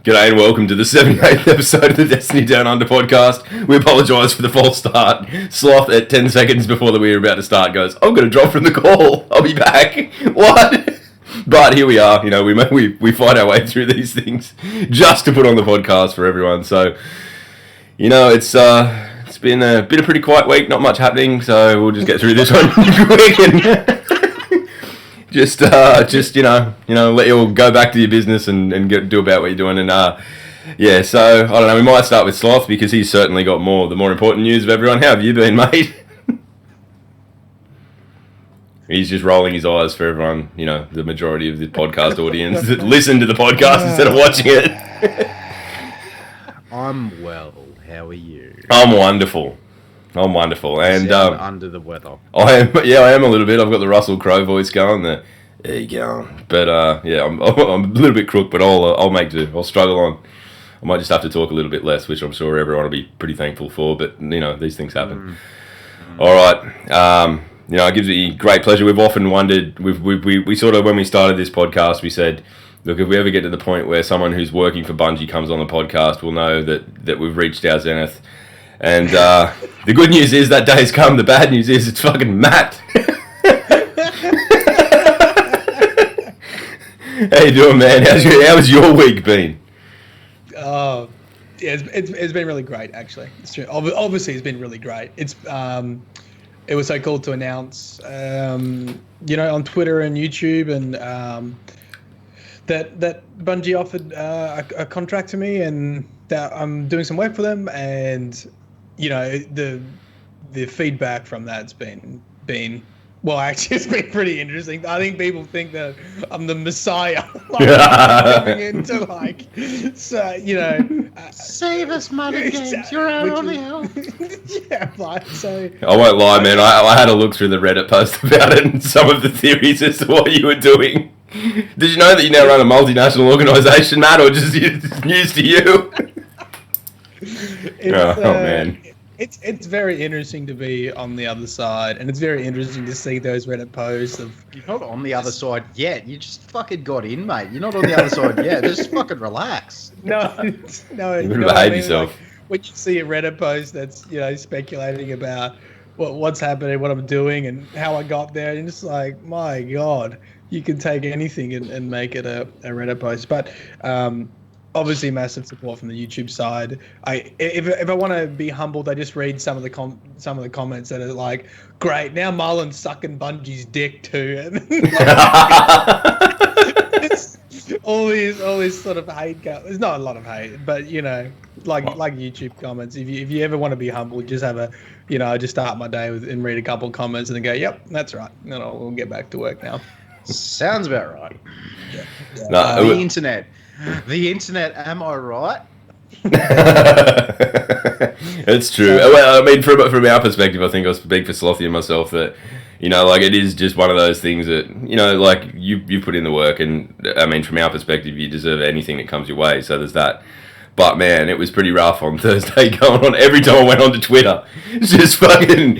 G'day and welcome to the 78th episode of the Destiny Down Under podcast. We apologise for the false start. Sloth at 10 seconds before we were about to start goes, I'm going to drop from the call. I'll be back. What? But here we are. You know, we fight our way through these things just to put on the podcast for everyone. So, you know, it's been a pretty quiet week. Not much happening. So we'll just get through this one quick and just you know, let you all go back to your business and do about what you're doing. And yeah, so I don't know. We might start with Sloth because he's certainly got the more important news of everyone. How have you been, mate? He's just rolling his eyes for everyone. You know, the majority of the podcast audience that listen to the podcast instead of watching it. I'm well. How are you? I'm wonderful, and under the weather. I am a little bit. I've got the Russell Crowe voice going. There you go. But yeah, I'm a little bit crook, but I'll make do. I'll struggle on. I might just have to talk a little bit less, which I'm sure everyone will be pretty thankful for. But you know, these things happen. All right. You know, it gives me great pleasure. We've often wondered. We sort of, when we started this podcast, we said, look, if we ever get to the point where someone who's working for Bungie comes on the podcast, we'll know that we've reached our zenith. And the good news is that day's come. The bad news is it's fucking Matt. How you doing, man? How's your week been? Yeah, it's been really great, actually. It's true. Obviously, it's been really great. It was so cool to announce, you know, on Twitter and YouTube, and that Bungie offered a contract to me, and that I'm doing some work for them, and you know, the feedback from that's been well, actually, it's been pretty interesting. I think people think that I'm the messiah, coming into so you know, save us, money games. You're our only help. Yeah, like so. I won't lie, man. I had a look through the Reddit post about it and some of the theories as to what you were doing. Did you know that you now run a multinational organisation, Matt, or just news to you? Man. It's very interesting to be on the other side, and it's very interesting to see those Reddit posts of... You're not on the other side yet. You just fucking got in, mate. You're not on the other side yet. Just fucking relax. No. You behave yourself. Like, when you see a Reddit post that's, you know, speculating about what's happening, what I'm doing, and how I got there, and it's like, my God, you can take anything and make it a Reddit post. But obviously, massive support from the YouTube side. If I want to be humbled, I just read some of the comments that are like, "Great, now Mylin's sucking Bungie's dick too," and it's all these sort of hate. There's not a lot of hate, but you know, like YouTube comments. If you ever want to be humbled, just have I just start my day and read a couple of comments and then go, "Yep, that's right," and then we'll get back to work now. Sounds about right. Yeah. No, The internet, am I right? It's true. Well, I mean, from our perspective, I think I speak for Slothy and myself that, you know, like, it is just one of those things that, you know, like, you put in the work, and I mean, from our perspective, you deserve anything that comes your way. So there's that. But man, it was pretty rough on Thursday going on. Every time I went onto Twitter, it's just fucking,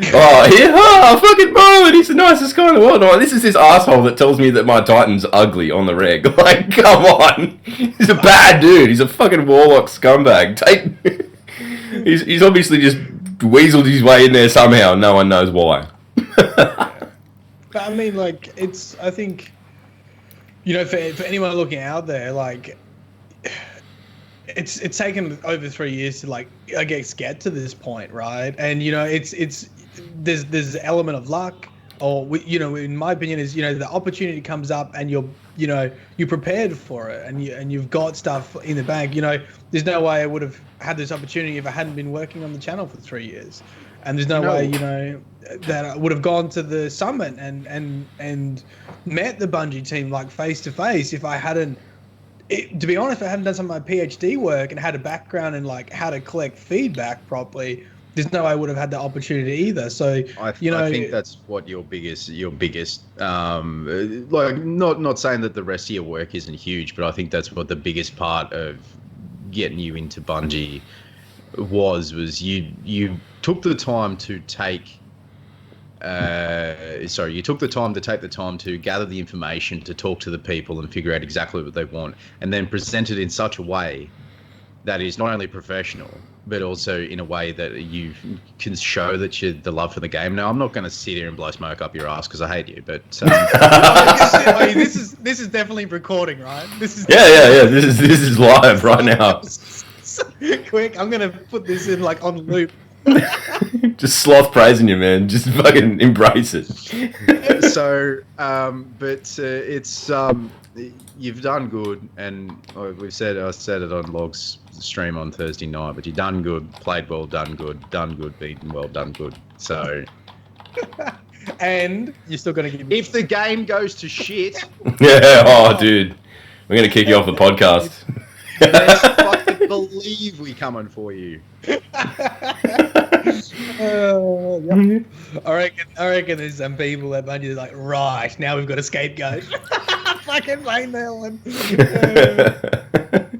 fucking Myelin, he's the nicest guy in the world. This is this asshole that tells me that my Titan's ugly on the reg. Like, come on. He's a bad dude. He's a fucking warlock scumbag. He's obviously just weaseled his way in there somehow. No one knows why. But I mean, like, I think, you know, for anyone looking out there, like, it's taken over 3 years to, like, I guess, get to this point, right? And you know, there's an element of luck, or you know, in my opinion, is, you know, the opportunity comes up and you're prepared for it, and you've got stuff in the bank. You know, there's no way I would have had this opportunity if I hadn't been working on the channel for 3 years, and there's no way, you know, that I would have gone to the summit and met the Bungie team, like, face to face if I hadn't. To be honest, if I hadn't done some of my PhD work and had a background in, like, how to collect feedback properly, there's no way I would have had the opportunity either. So, I think that's what your biggest, like, not saying that the rest of your work isn't huge, but I think that's what the biggest part of getting you into Bungie was you took the time to take you took the time to take the time to gather the information, to talk to the people and figure out exactly what they want, and then present it in such a way that is not only professional, but also in a way that you can show that you the love for the game. Now, I'm not going to sit here and blow smoke up your ass because I hate you, but this is definitely recording, right? This is Yeah. This is live right now. Quick, I'm gonna put this in like on loop. Just sloth praising you, man. Just fucking embrace it. So, it's you've done good, and I said it on Log's stream on Thursday night. But you've done good, played well, done good, beaten well, done good. So, and you're still gonna give. If the game goes to shit, Yeah. Oh, dude, we're gonna kick you off the podcast. best fucking believe we coming for you. Yep. I reckon there's some people that Bungie are like, right, now we've got a scapegoat. Fucking blame that one.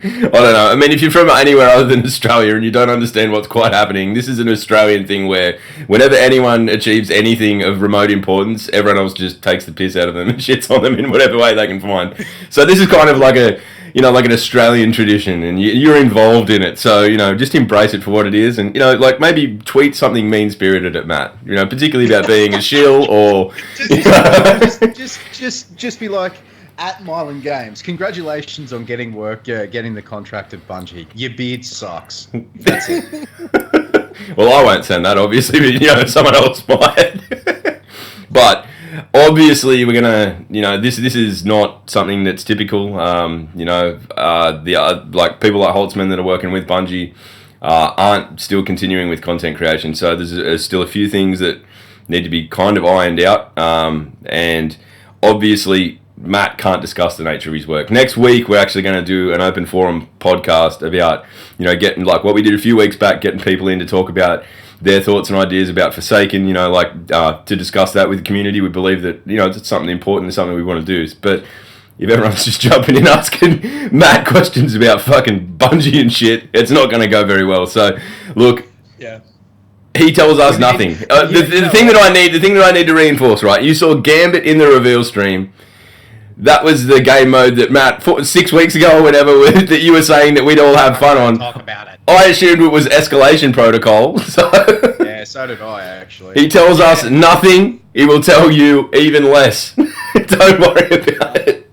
I don't know. I mean, if you're from anywhere other than Australia and you don't understand what's quite happening, this is an Australian thing where whenever anyone achieves anything of remote importance, everyone else just takes the piss out of them and shits on them in whatever way they can find. So this is kind of like like an Australian tradition, and you're involved in it. So, just embrace it for what it is, and, like maybe tweet something mean-spirited at Matt, particularly about being a shill or... Just be like, at Myelin Games, congratulations on getting the contract at Bungie. Your beard sucks. That's it. Well, I won't send that, obviously, but, someone else might. But... obviously, we're gonna, this is not something that's typical. Like people like Holtzman that are working with Bungie aren't still continuing with content creation. So there's still a few things that need to be kind of ironed out. And obviously, Matt can't discuss the nature of his work. Next week, we're actually going to do an open forum podcast about, getting like what we did a few weeks back, getting people in to talk about their thoughts and ideas about Forsaken, to discuss that with the community. We believe that, it's something important, it's something we want to do. But if everyone's just jumping in asking Matt questions about fucking Bungie and shit, it's not going to go very well. So, look, Yeah. he tells us nothing. The thing that I need to reinforce, right? You saw Gambit in the reveal stream. That was the game mode that Matt, 6 weeks ago or whatever, that you were saying that we'd all have fun on. Talk about it. I assumed it was Escalation Protocol. So Yeah, so did I, actually. he tells us nothing. He will tell you even less. Don't worry about it.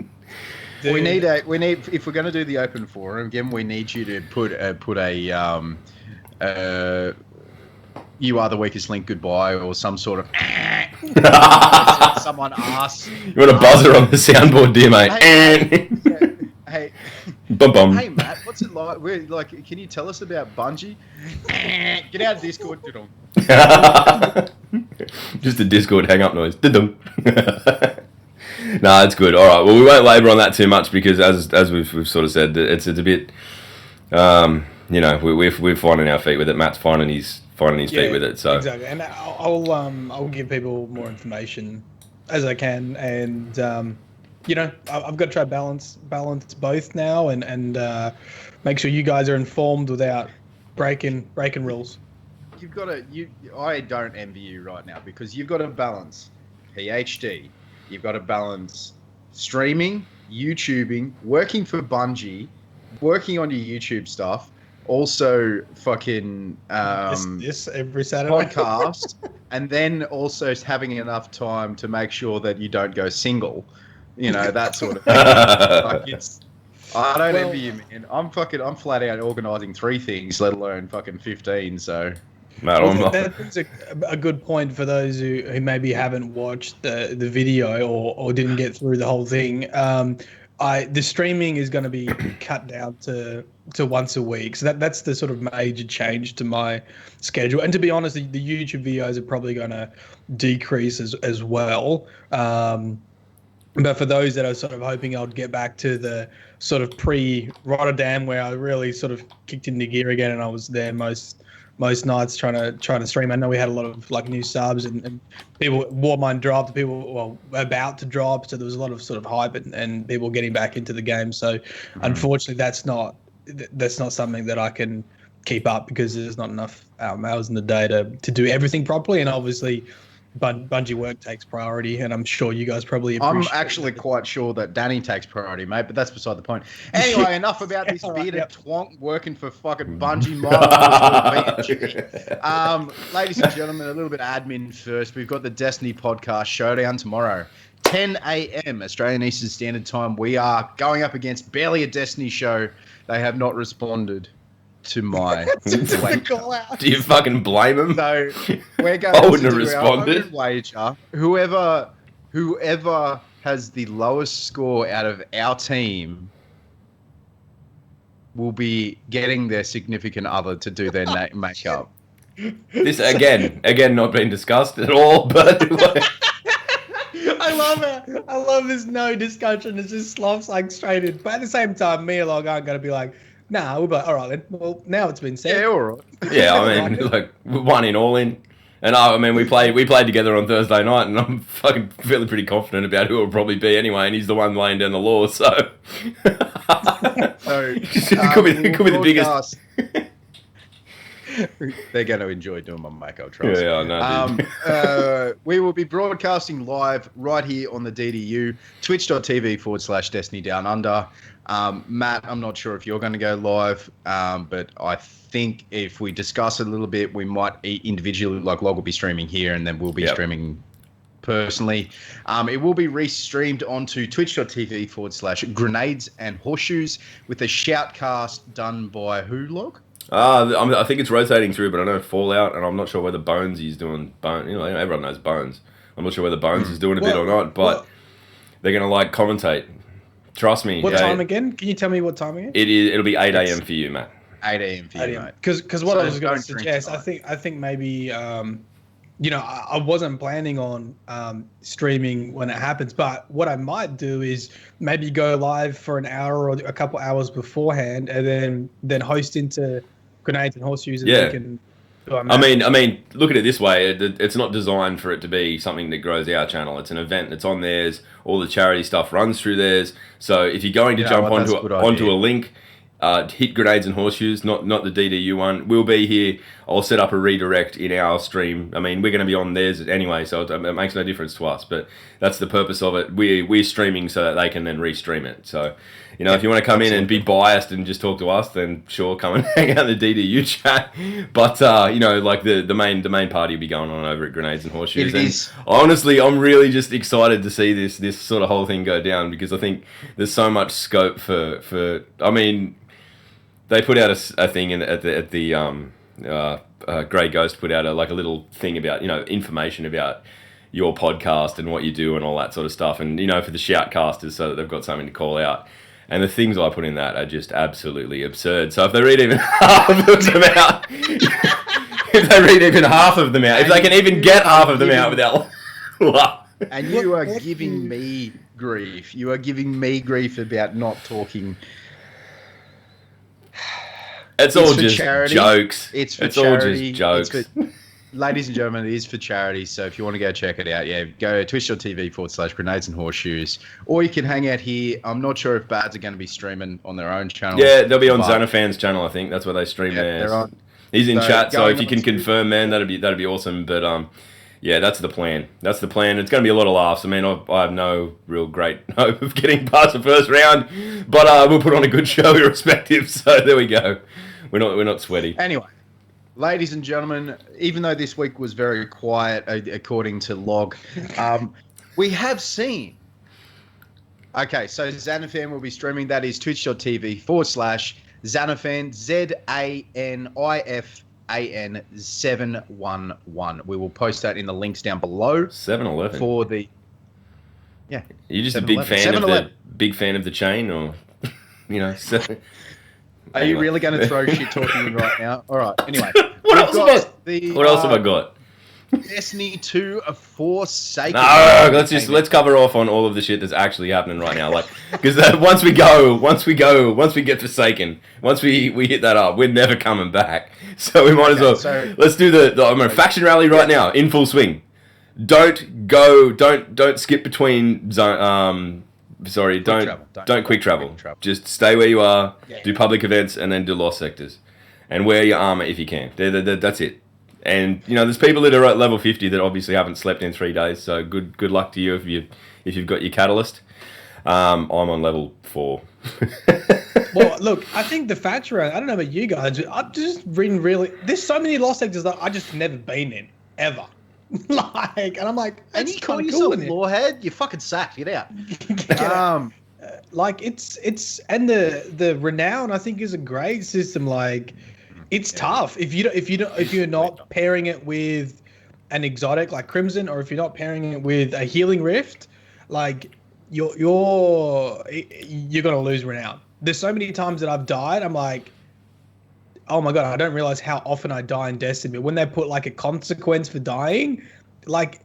Dude. We need if we're going to do the open forum again, we need you to put a you are the weakest link goodbye or some sort of someone asks. You want a buzzer on the soundboard, dear mate? Hey, Bum bum. hey Matt, what's it like? Can you tell us about Bungie? Get out of Discord. Just a Discord hang up noise. Nah, it's good. All right. Well, we won't labour on that too much because, as we've sort of said, it's a bit, we're finding our feet with it. Matt's finding his feet with it. So exactly, and I'll give people more information as I can, and I've got to try balance both now, and make sure you guys are informed without breaking rules. You've got to. I don't envy you right now because you've got to balance PhD. You've got to balance streaming, YouTubing, working for Bungie, working on your YouTube stuff. Also, fucking this every Saturday podcast, and then also having enough time to make sure that you don't go single, that sort of thing. I don't envy you, man. I'm flat out organising 3 things, let alone fucking 15. So, that's a good point for those who maybe haven't watched the video or didn't get through the whole thing. The streaming is going to be cut down to once a week, so that's the sort of major change to my schedule. And to be honest, the YouTube videos are probably going to decrease as well. But for those that are sort of hoping I'll get back to the sort of pre-Rotterdam where I really sort of kicked into gear again, and I was there most nights trying to stream. I know we had a lot of like new subs and people, Warmine dropped, people about to drop, so there was a lot of sort of hype and people getting back into the game. So unfortunately that's not something that I can keep up because there's not enough hours in the day to do everything properly. And obviously Bungie work takes priority, and I'm sure you guys probably I'm appreciate actually it. quite sure that Danny takes priority, mate, but that's beside the point. Anyway, enough about this All right, bearded yep. twonk working for fucking Bungie. My lord's called BG. Ladies and gentlemen, a little bit of admin first. We've got the Destiny podcast showdown tomorrow, 10 a.m. Australian Eastern Standard Time. We are going up against barely a Destiny show. They have not responded to my Call out. Do you fucking blame him? So we're going I wouldn't have to do responded. our own wager. Whoever has the lowest score out of our team will be getting their significant other to do their makeup. This again, not being discussed at all. But I love it. I love this no discussion. It's just slops like straight in. But at the same time, me and Log aren't going to be like, nah, we'll be like, all right then. Well, now it's been said. Yeah, all right. yeah, I mean, like one in, all in. And I mean, we played together on Thursday night, and I'm fucking feeling pretty confident about who it'll probably be anyway. And he's the one laying down the law, so So it could be the biggest. They're going to enjoy doing my makeup, trust. Yeah, I know. We will be broadcasting live right here on the DDU, twitch.tv/Destiny Down Under. Matt, I'm not sure if you're going to go live, but I think if we discuss it a little bit, we might individually, like Log will be streaming here, and then we'll be streaming personally. It will be restreamed onto twitch.tv/Grenades and Horseshoes with a shoutcast done by who, Log? I think it's rotating through, but I know Fallout, and I'm not sure whether Bones is doing Bones. You know, everyone knows Bones. I'm not sure whether Bones is doing a bit or not, but they're going to like commentate. Trust me. What time again? Can you tell me what time again? It'll be 8 a.m. for you, Matt. 8 a.m. for you, mate. Because what I was going to suggest, I think maybe I wasn't planning on streaming when it happens, but what I might do is maybe go live for an hour or a couple hours beforehand, and then host into Grenades and Horseshoes, and we can. I mean, look at it this way: it's not designed for it to be something that grows our channel. It's an event that's on theirs. All the charity stuff runs through theirs. So if you're going to jump onto a link, hit Grenades and Horseshoes, not the DDU one. We'll be here. I'll set up a redirect in our stream. I mean, we're going to be on theirs anyway, so it makes no difference to us. But that's the purpose of it. We're streaming so that they can then restream it. So, if you want to come in and be biased and just talk to us, then sure, come and hang out in the DDU chat. But like the main party will be going on over at Grenades and Horseshoes. And honestly, I'm really just excited to see this sort of whole thing go down, because I think there's so much scope for. I mean, they put out a thing at the Grey Ghost put out a little thing about information about your podcast and what you do and all that sort of stuff, and for the shoutcasters, so that they've got something to call out. And the things I put in that are just absolutely absurd. So if they read even half of them out, if they can even get half of them out without. And you are giving me grief. You are giving me grief about not talking. It's all just charity. jokes. It's for it's charity. all just jokes. Ladies and gentlemen, it is for charity. So if you want to go check it out, go twitch.tv/Grenades and Horseshoes. Or you can hang out here. I'm not sure if Bads are going to be streaming on their own channel. Yeah, they'll be on Xanafan's channel, I think. That's where they stream theirs. They're on. He's in chat, so if you can confirm, man, that'd be awesome. But that's the plan. That's the plan. It's going to be a lot of laughs. I mean, I have no real great hope of getting past the first round, but we'll put on a good show irrespective. So there we go. We're not sweaty. Anyway, ladies and gentlemen, even though this week was very quiet, according to Log, we have seen. Okay, so Xanafan will be streaming. That is twitch.tv/Xanafan, ZANIFAN711. We will post that in the links down below. 7-Eleven. For the. Yeah. Are you just a big fan of the chain, or Are you really going to throw shit talking in right now? All right. Anyway, what else have I got? Destiny 2 of Forsaken. No, let's cover off on all of the shit that's actually happening right now. Because once we get Forsaken, once we hit that up, we're never coming back. So we might as well. So, let's do the faction rally right now in full swing. Don't skip between don't quick travel. Just stay where you are. Do public events and then do lost sectors, and wear your armor if you can. That's it. And there's people that are at level 50 that obviously haven't slept in 3 days. So good luck to you if you've got your catalyst. I'm on level 4. Well, look, I think the faction round, I don't know about you guys, I've just been really, there's so many lost sectors that I just never been in, ever. And I'm like, And it's you call kind of yourself cool in Lorehead? You fucking sacked. Get out. it's and the renown I think is a great system. Like, it's tough if you're not pairing it with an exotic like Crimson, or if you're not pairing it with a healing rift, like you're gonna lose renown. There's so many times that I've died. I'm like, oh my god, I don't realize how often I die in Destiny. But when they put like a consequence for dying, like,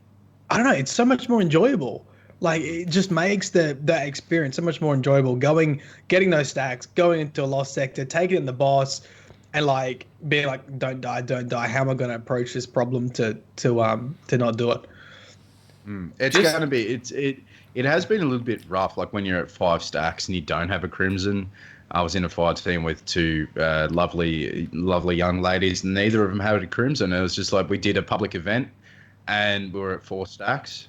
I don't know, it's so much more enjoyable. Like, it just makes that experience so much more enjoyable. Getting those stacks, going into a lost sector, taking in the boss, and like being like, don't die. How am I going to approach this problem to not do it? It's going to be it has been a little bit rough. Like when you're at 5 stacks and you don't have a Crimson. I was in a fight team with 2 lovely young ladies, and neither of them had a Crimson. It was just like we did a public event, and we were at 4 stacks.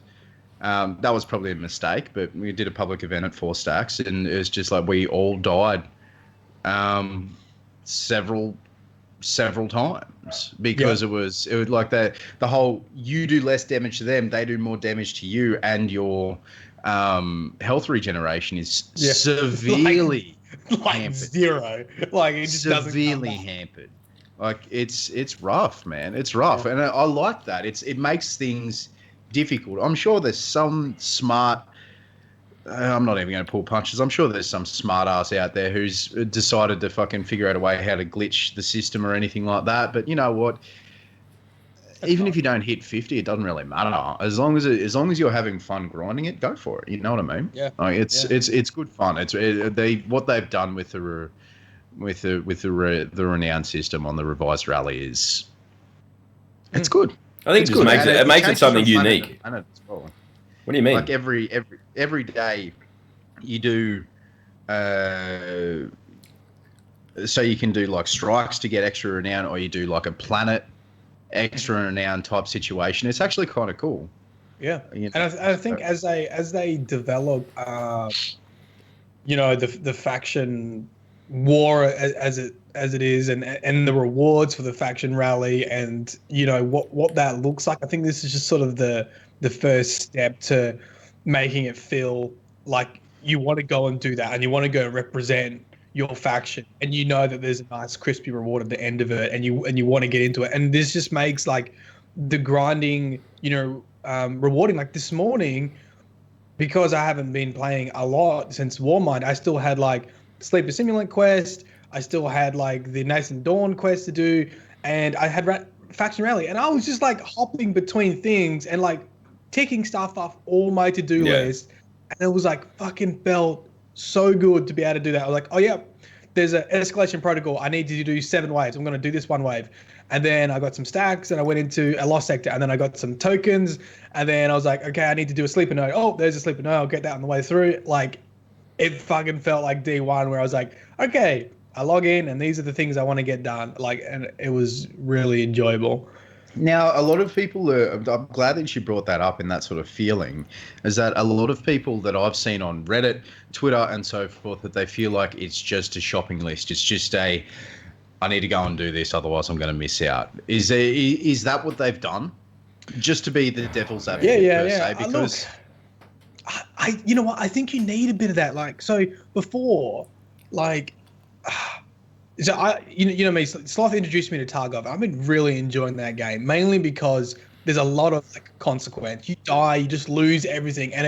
That was probably a mistake, but we did a public event at 4 stacks, and it was just like we all died several times because it was like the whole, you do less damage to them, they do more damage to you, and your health regeneration is severely hampered. 0. Like, it just severely hampered. Like, it's rough, man. It's rough, and I like that. It makes things difficult. I'm sure there's some smart. I'm not even going to pull punches. I'm sure there's some smart ass out there who's decided to fucking figure out a way how to glitch the system or anything like that. But you know what? Even if you don't hit 50, it doesn't really matter. As long as you're having fun grinding it, go for it. You know what I mean? Yeah. Like, it's good fun. What they've done with the renown system on the revised rally is it's good. I think it makes it something unique. I know as well. What do you mean? Like every day you do so you can do like strikes to get extra renown, or you do like a planet extra renown type situation. It's actually kind of cool. Yeah, and I think as they develop, the faction war as it is, and the rewards for the faction rally, and what that looks like. I think this is just sort of the first step to making it feel like you want to go and do that, and you want to go represent your faction, and that there's a nice crispy reward at the end of it, and you want to get into it. And this just makes like the grinding rewarding. Like this morning, because I haven't been playing a lot since Warmind, I still had like Sleeper Simulant quest, I still had like the Nascent Dawn quest to do, and I had faction rally, and I was just like hopping between things and like ticking stuff off all my to-do list, and it was like fucking felt so good to be able to do that. I was like, oh yeah, there's an escalation protocol. I need to do 7 waves. I'm going to do this 1 wave. And then I got some stacks, and I went into a lost sector, and then I got some tokens, and then I was like, okay, I need to do a sleeper node. Oh, there's a sleeper node. I'll get that on the way through. Like, it fucking felt like D1, where I was like, okay, I log in, and these are the things I want to get done. Like, and it was really enjoyable. Now, a lot of people I'm glad that you brought that up, in that sort of feeling, is that a lot of people that I've seen on Reddit, Twitter, and so forth, that they feel like it's just a shopping list. It's just I need to go and do this, otherwise I'm going to miss out. Is that what they've done? Just to be the devil's advocate, per se? Because I you know what? I think you need a bit of that. Like, so before, like, so me, Sloth introduced me to Tarkov. I've been really enjoying that game, mainly because there's a lot of like consequence. You die, you just lose everything, and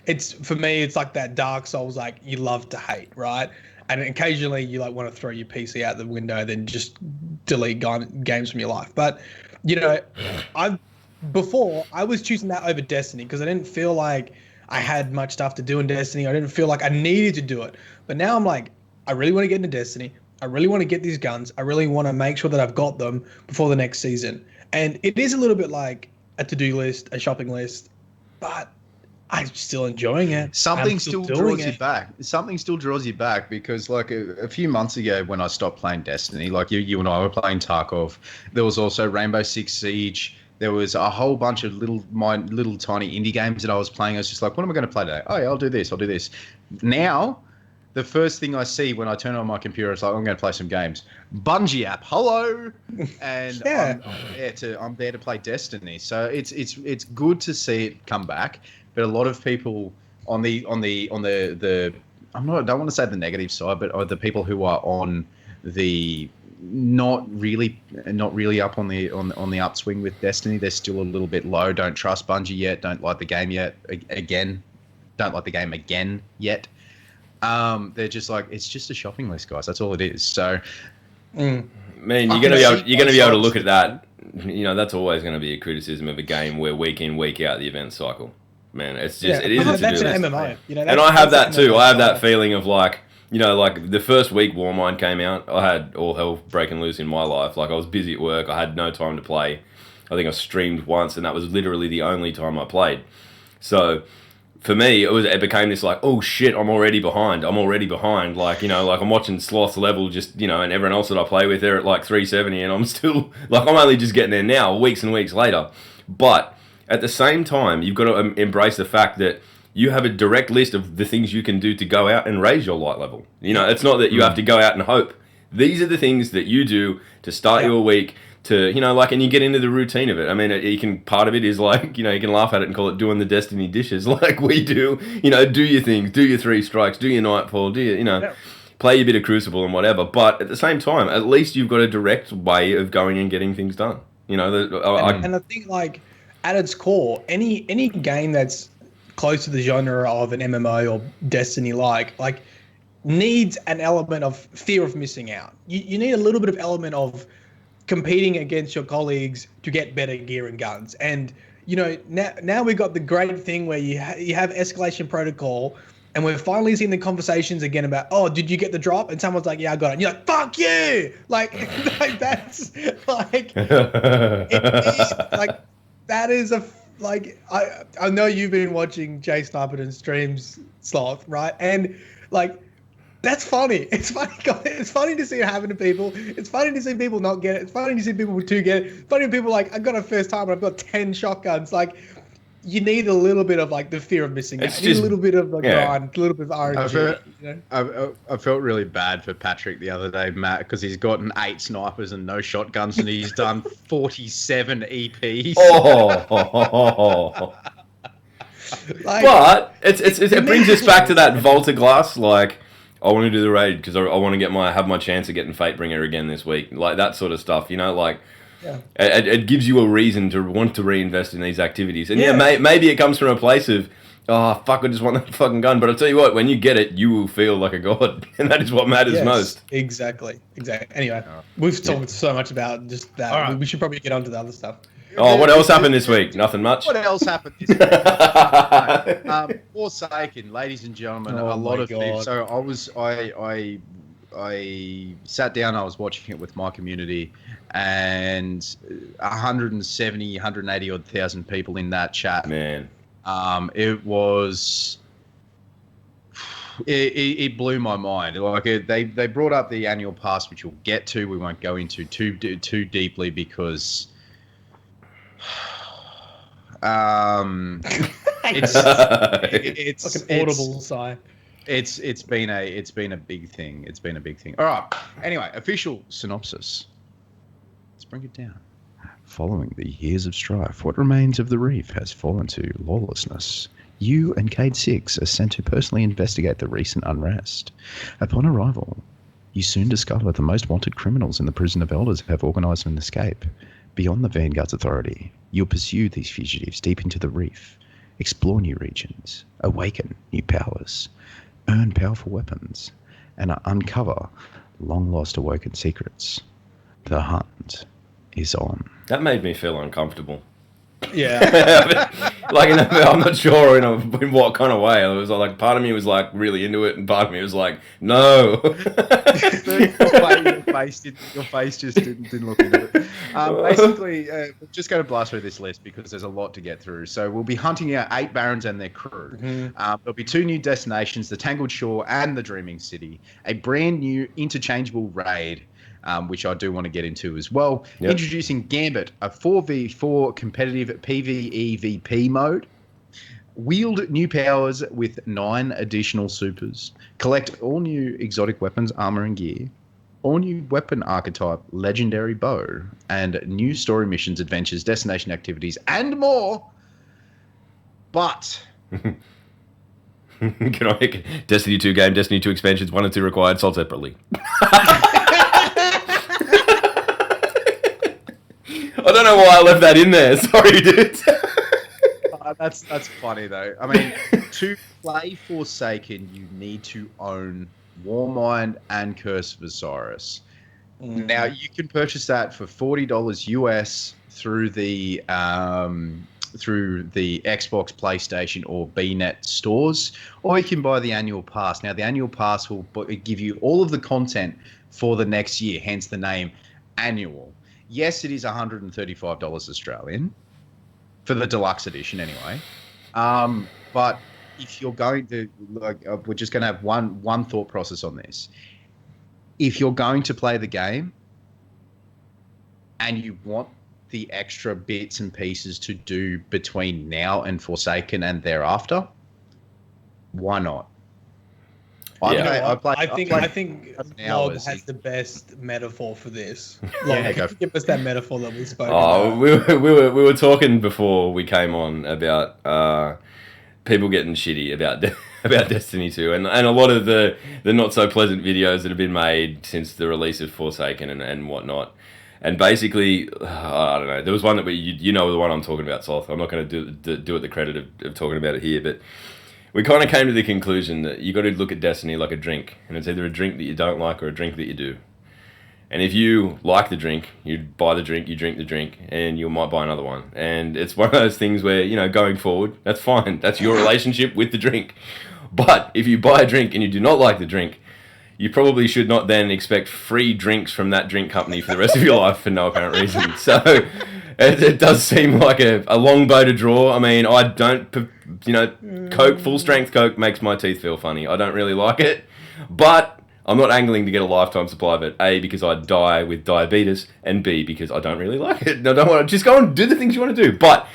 it's for me, it's like that Dark Souls, like you love to hate, right? And occasionally you like want to throw your PC out the window, then just delete games from your life. But before I was choosing that over Destiny because I didn't feel like I had much stuff to do in Destiny. I didn't feel like I needed to do it. But now I'm like, I really want to get into Destiny. I really want to get these guns. I really want to make sure that I've got them before the next season. And it is a little bit like a to-do list, a shopping list, but I'm still enjoying it. Something I'm still doing draws you it. back. Something still draws you back because, like, a few months ago when I stopped playing Destiny, like you and I were playing Tarkov, there was also Rainbow Six Siege. There was a whole bunch of little tiny indie games that I was playing. I was just like, what am I going to play today? Oh, yeah, I'll do this. I'll do this. Now, the first thing I see when I turn on my computer is like, I'm going to play some games. Bungie app, hello, and Yeah. I'm there to play Destiny. So it's good to see it come back. But a lot of people on the I don't want to say the negative side, but the people who are on the not really up on the upswing with Destiny. They're still a little bit low. Don't trust Bungie yet. Don't like the game yet. Don't like the game again yet. They're just like, it's just a shopping list, guys. That's all it is. So, Man, you're gonna be able to look at that. You know, that's always going to be a criticism of a game where week in, week out the event cycle. Man, it's just it is. That's an MMO. You know, and I have that too. I have that feeling of like, you know, like the first week Warmind came out, I had all hell breaking loose in my life. Like I was busy at work, I had no time to play. I think I streamed once, and that was literally the only time I played. So for me, it became this like, oh shit, I'm already behind. Like, you know, like I'm watching Sloth's level just, you know, and everyone else that I play with, they're at like 370, and I'm still like, I'm only just getting there now, weeks and weeks later. But at the same time, you've got to embrace the fact that you have a direct list of the things you can do to go out and raise your light level. You know, it's not that you have to go out and hope. These are the things that you do to start your week, to, you know, like, and you get into the routine of it. I mean, part of it is like, you know, you can laugh at it and call it doing the Destiny dishes like we do. You know, do your things, do your 3 strikes, do your Nightfall, do your, you know, play your bit of Crucible and whatever. But at the same time, at least you've got a direct way of going and getting things done. You know, and I think, like, at its core, any game that's close to the genre of an MMO or Destiny like needs an element of fear of missing out. You need a little bit of element of competing against your colleagues to get better gear and guns. And, you know, now we've got the great thing where you have escalation protocol, and we're finally seeing the conversations again about, oh, did you get the drop? And someone's like, yeah, I got it. And you're like, fuck you! Like that's like, like, that is like, I know you've been watching Jay Sniperton streams, Sloth, right? And like, that's funny. It's funny. It's funny to see it happen to people. It's funny to see people not get it. It's funny to see people do get it. It's funny when people like, I got a first time, but I've got 10 shotguns. Like, you need a little bit of like the fear of missing out. You need a little bit of the grind, a little bit of RNG. I felt really bad for Patrick the other day, Matt, because he's gotten 8 snipers and no shotguns, and he's done 47 EPs. Like, but it brings us back to that Volta Glass. Like, I want to do the raid because I want to have my chance of getting Fatebringer again this week. Like that sort of stuff, you know, like. Yeah. It gives you a reason to want to reinvest in these activities. And maybe it comes from a place of, oh, fuck, I just want that fucking gun. But I'll tell you what, when you get it, you will feel like a god. And that is what matters most. Exactly. Anyway, we've talked so much about just that. Right. We should probably get on to the other stuff. Oh, what else happened this week? Nothing much. What else happened this week? Forsaken, ladies and gentlemen, a lot of people. So I sat down, I was watching it with my community, and 170, 180 odd thousand people in that chat. Man. It was... It blew my mind. Like they brought up the annual pass, which we'll get to. We won't go into too deeply because... it's like an audible sigh. It's been a big thing. It's been a big thing. All right. Anyway, official synopsis. Let's bring it down. Following the years of strife, what remains of the reef has fallen to lawlessness. You and Cade 6 are sent to personally investigate the recent unrest. Upon arrival, you soon discover the most wanted criminals in the prison of elders have organised an escape. Beyond the Vanguard's authority, you'll pursue these fugitives deep into the reef, explore new regions, awaken new powers, earn powerful weapons, and uncover long-lost awoken secrets. The hunt is on. That made me feel uncomfortable. Yeah. Like, I'm not sure in what kind of way. It was like part of me was like really into it, and part of me was like, no. Your face just didn't look into it. Basically, we're just going to blast through this list because there's a lot to get through. So we'll be hunting out 8 barons and their crew. There'll be 2 new destinations, the Tangled Shore and the Dreaming City. A brand new interchangeable raid, which I do want to get into as well. Yep. Introducing Gambit, a 4v4 competitive PvEVP mode. Wield new powers with 9 additional supers. Collect all new exotic weapons, armor, and gear. All new weapon archetype, legendary bow. And new story missions, adventures, destination activities, and more. But... Can I make Destiny 2 game, Destiny 2 expansions, 1 and 2 required, sold separately. I don't know why I left that in there. Sorry, dude. That's funny though. I mean, to play Forsaken, you need to own Warmind and Curse of Osiris. Now you can purchase that for $40 US through the Xbox, PlayStation, or BNet stores, or you can buy the annual pass. Now the annual pass will give you all of the content for the next year, hence the name annual. Yes, it is $135 Australian for the deluxe edition anyway. But if you're going to, we're just going to have one thought process on this. If you're going to play the game and you want the extra bits and pieces to do between now and Forsaken and thereafter, why not? I think Lob has the best metaphor for this. Lob, give us that metaphor that we spoke about. We were talking before we came on about people getting shitty about Destiny 2 and a lot of the not so pleasant videos that have been made since the release of Forsaken and whatnot. And basically, I don't know. There was one that you know the one I'm talking about, Sloth. I'm not going to do it the credit of talking about it here, but we kind of came to the conclusion that you got to look at Destiny like a drink, and it's either a drink that you don't like or a drink that you do. And if you like the drink, you buy the drink, you drink the drink, and you might buy another one. And it's one of those things where, going forward, that's fine. That's your relationship with the drink. But if you buy a drink and you do not like the drink, you probably should not then expect free drinks from that drink company for the rest of your life for no apparent reason. So it does seem like a long bow to draw. I mean, I don't, Coke, full strength Coke makes my teeth feel funny. I don't really like it, but I'm not angling to get a lifetime supply of it. A, because I die with diabetes, and B, because I don't really like it. I don't want to just go and do the things you want to do. But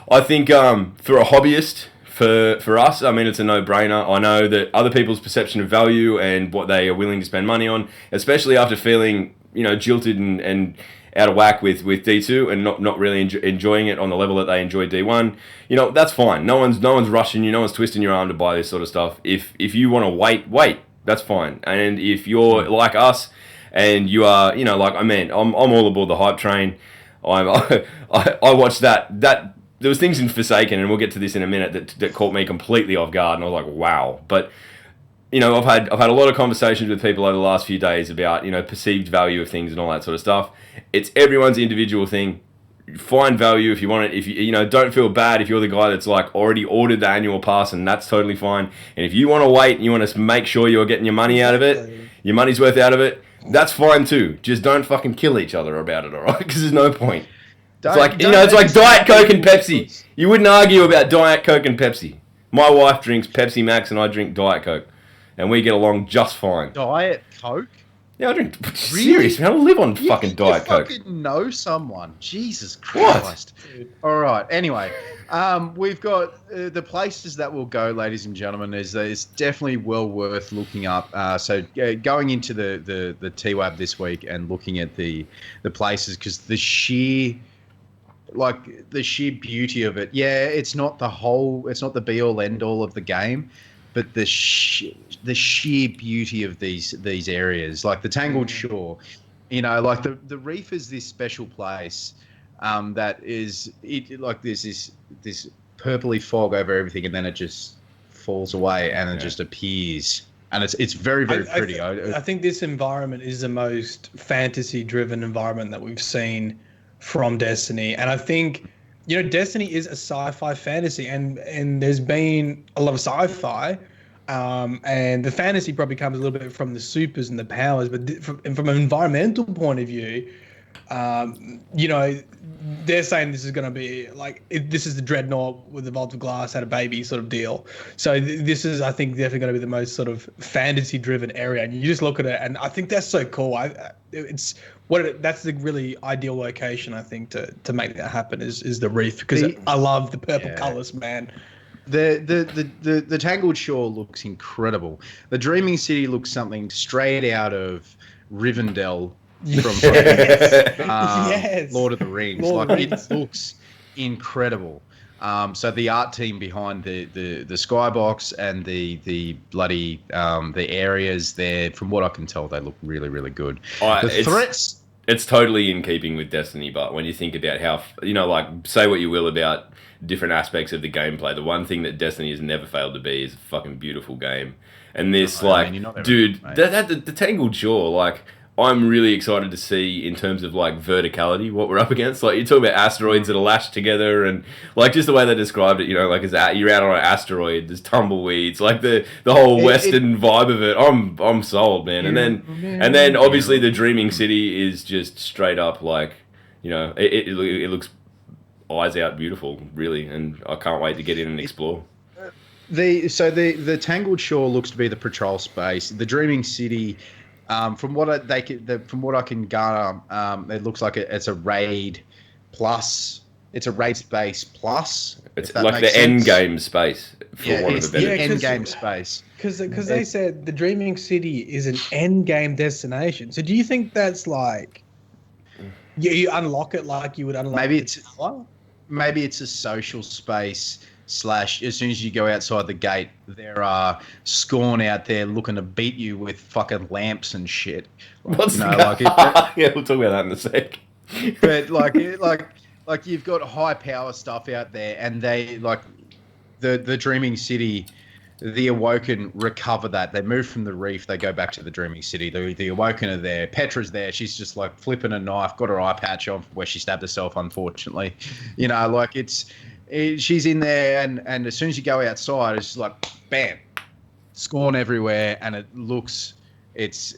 I think for a hobbyist, for us, I mean, it's a no-brainer. I know that other people's perception of value and what they are willing to spend money on, especially after feeling, jilted and out of whack with D2 and not really enjoying it on the level that they enjoy D1, that's fine. No one's rushing you. No one's twisting your arm to buy this sort of stuff. If you want to wait, that's fine. And if you're like us and you are, I'm all aboard the hype train. I watched that. There was things in Forsaken, and we'll get to this in a minute, that caught me completely off guard, and I was like, wow. But, I've had a lot of conversations with people over the last few days about, perceived value of things and all that sort of stuff. It's everyone's individual thing. Find value if you want it. If you don't feel bad if you're the guy that's like already ordered the annual pass, and that's totally fine. And if you want to wait and you want to make sure you're getting your money out of it, your money's worth out of it, that's fine too. Just don't fucking kill each other about it, all right? Because there's no point. It's like Diet Coke and Pepsi. You wouldn't argue about Diet Coke and Pepsi. My wife drinks Pepsi Max and I drink Diet Coke. And we get along just fine. Diet Coke? Yeah, I drink... Serious, man. I live on fucking Diet Coke. You fucking know someone. Jesus Christ. What? All right. Anyway, we've got the places that we'll go, ladies and gentlemen. Is definitely well worth looking up. So going into the TWAB this week and looking at the places, because the sheer beauty of it. Yeah, it's not the be all end all of the game, but the sheer beauty of these areas, like the Tangled Shore, like the reef is this special place that is like there's this purpley fog over everything, and then it just falls away and it just appears, and it's very, very pretty. I think this environment is the most fantasy driven environment that we've seen from Destiny, and I think you know, Destiny is a sci-fi fantasy, and there's been a lot of sci-fi, and the fantasy probably comes a little bit from the supers and the powers, but from an environmental point of view, you know, they're saying this is going to be like this is the dreadnought with the vault of glass had a baby sort of deal. So this is, I think, definitely going to be the most sort of fantasy-driven area, and you just look at it, and I think that's so cool. That's the really ideal location, I think, to make that happen is the reef, because I love the purple colors, man. The Tangled Shore looks incredible. The Dreaming City looks something straight out of Rivendell from Yes. Lord of the Rings. It looks incredible. So the art team behind the skybox and the bloody the areas there, from what I can tell, they look really, really good. The threats. It's totally in keeping with Destiny, but when you think about how, you know, like, say what you will about different aspects of the gameplay, the one thing that Destiny has never failed to be is a fucking beautiful game. And this, dude, the Tangled Shore, like, I'm really excited to see in terms of like verticality what we're up against. Like, you talk about asteroids that are lashed together, and like just the way they described it, you know, like you're out on an asteroid, there's tumbleweeds, like the whole Western vibe of it. I'm sold, man. And then obviously the Dreaming City is just straight up like, you know, it looks eyes out beautiful, really, and I can't wait to get in and explore. The Tangled Shore looks to be the patrol space. The Dreaming City. From what I can garner, it looks like it's a raid plus. It's a raid space plus. It's like the end game space. It's the end game space. Because they said the Dreaming City is an end game destination. So do you think that's like you unlock it like you would unlock? Maybe it's a social space. / as soon as you go outside the gate, there are Scorn out there looking to beat you with fucking lamps and shit. Yeah, we'll talk about that in a sec. But like you've got high power stuff out there, and they like the Dreaming City. The Awoken recover that. They move from the reef. They go back to the Dreaming City. The Awoken are there. Petra's there. She's just like flipping a knife. Got her eye patch on where she stabbed herself, unfortunately. You know, like she's in there, and as soon as you go outside, it's like bam, Scorn everywhere, and it looks, it's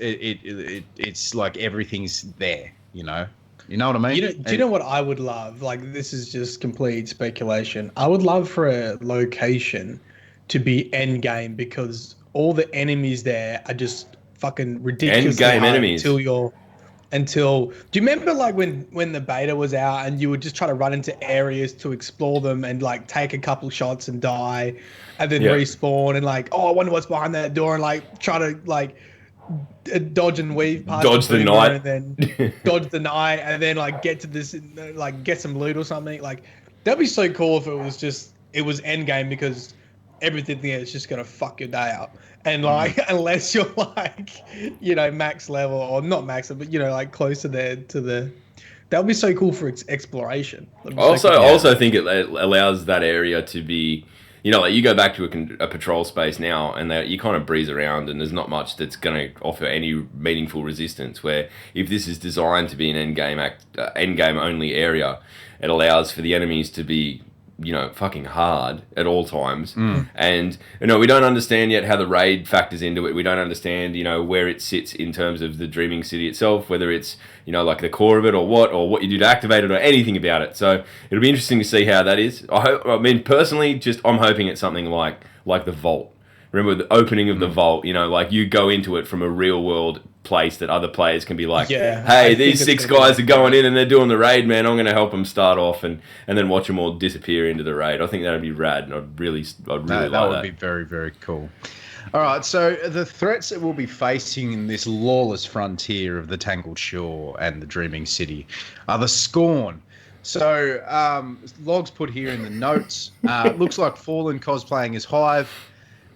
like everything's there. You know what I mean? Do you know what I would love? Like, this is just complete speculation. I would love for a location to be end game, because all the enemies there are just fucking ridiculously end game hard enemies until do you remember like when the beta was out and you would just try to run into areas to explore them and like take a couple shots and die and then respawn and like, oh, I wonder what's behind that door, and like try to like dodge and weave past dodge the night and then dodge the night and then like get to this, like get some loot or something. Like, that'd be so cool if it was end game, because everything there is just gonna fuck your day up. And like, unless you're like, you know, max level, or not max, but you know, like closer there to the, that would be so cool for exploration. I also think it allows that area to be, you know, like you go back to a patrol space now, and you kind of breeze around, and there's not much that's going to offer any meaningful resistance. Where if this is designed to be an end game only area, it allows for the enemies to be, you know, fucking hard at all times. And, you know, we don't understand yet how the raid factors into it. We don't understand, you know, where it sits in terms of the Dreaming City itself, whether it's, you know, like the core of it or what you do to activate it or anything about it. So it'll be interesting to see how that is. Personally, I'm hoping it's something like the Vault. Remember the opening of the Vault, you know, like you go into it from a real world place that other players can be like, hey, these 6 guys are going in and they're doing the raid, man. I'm going to help them start off and then watch them all disappear into the raid. I think that would be rad, and I'd really like that. That would be very, very cool. All right, so the threats that we'll be facing in this lawless frontier of the Tangled Shore and the Dreaming City are the Scorn. So logs put here in the notes. Looks like Fallen cosplaying as Hive,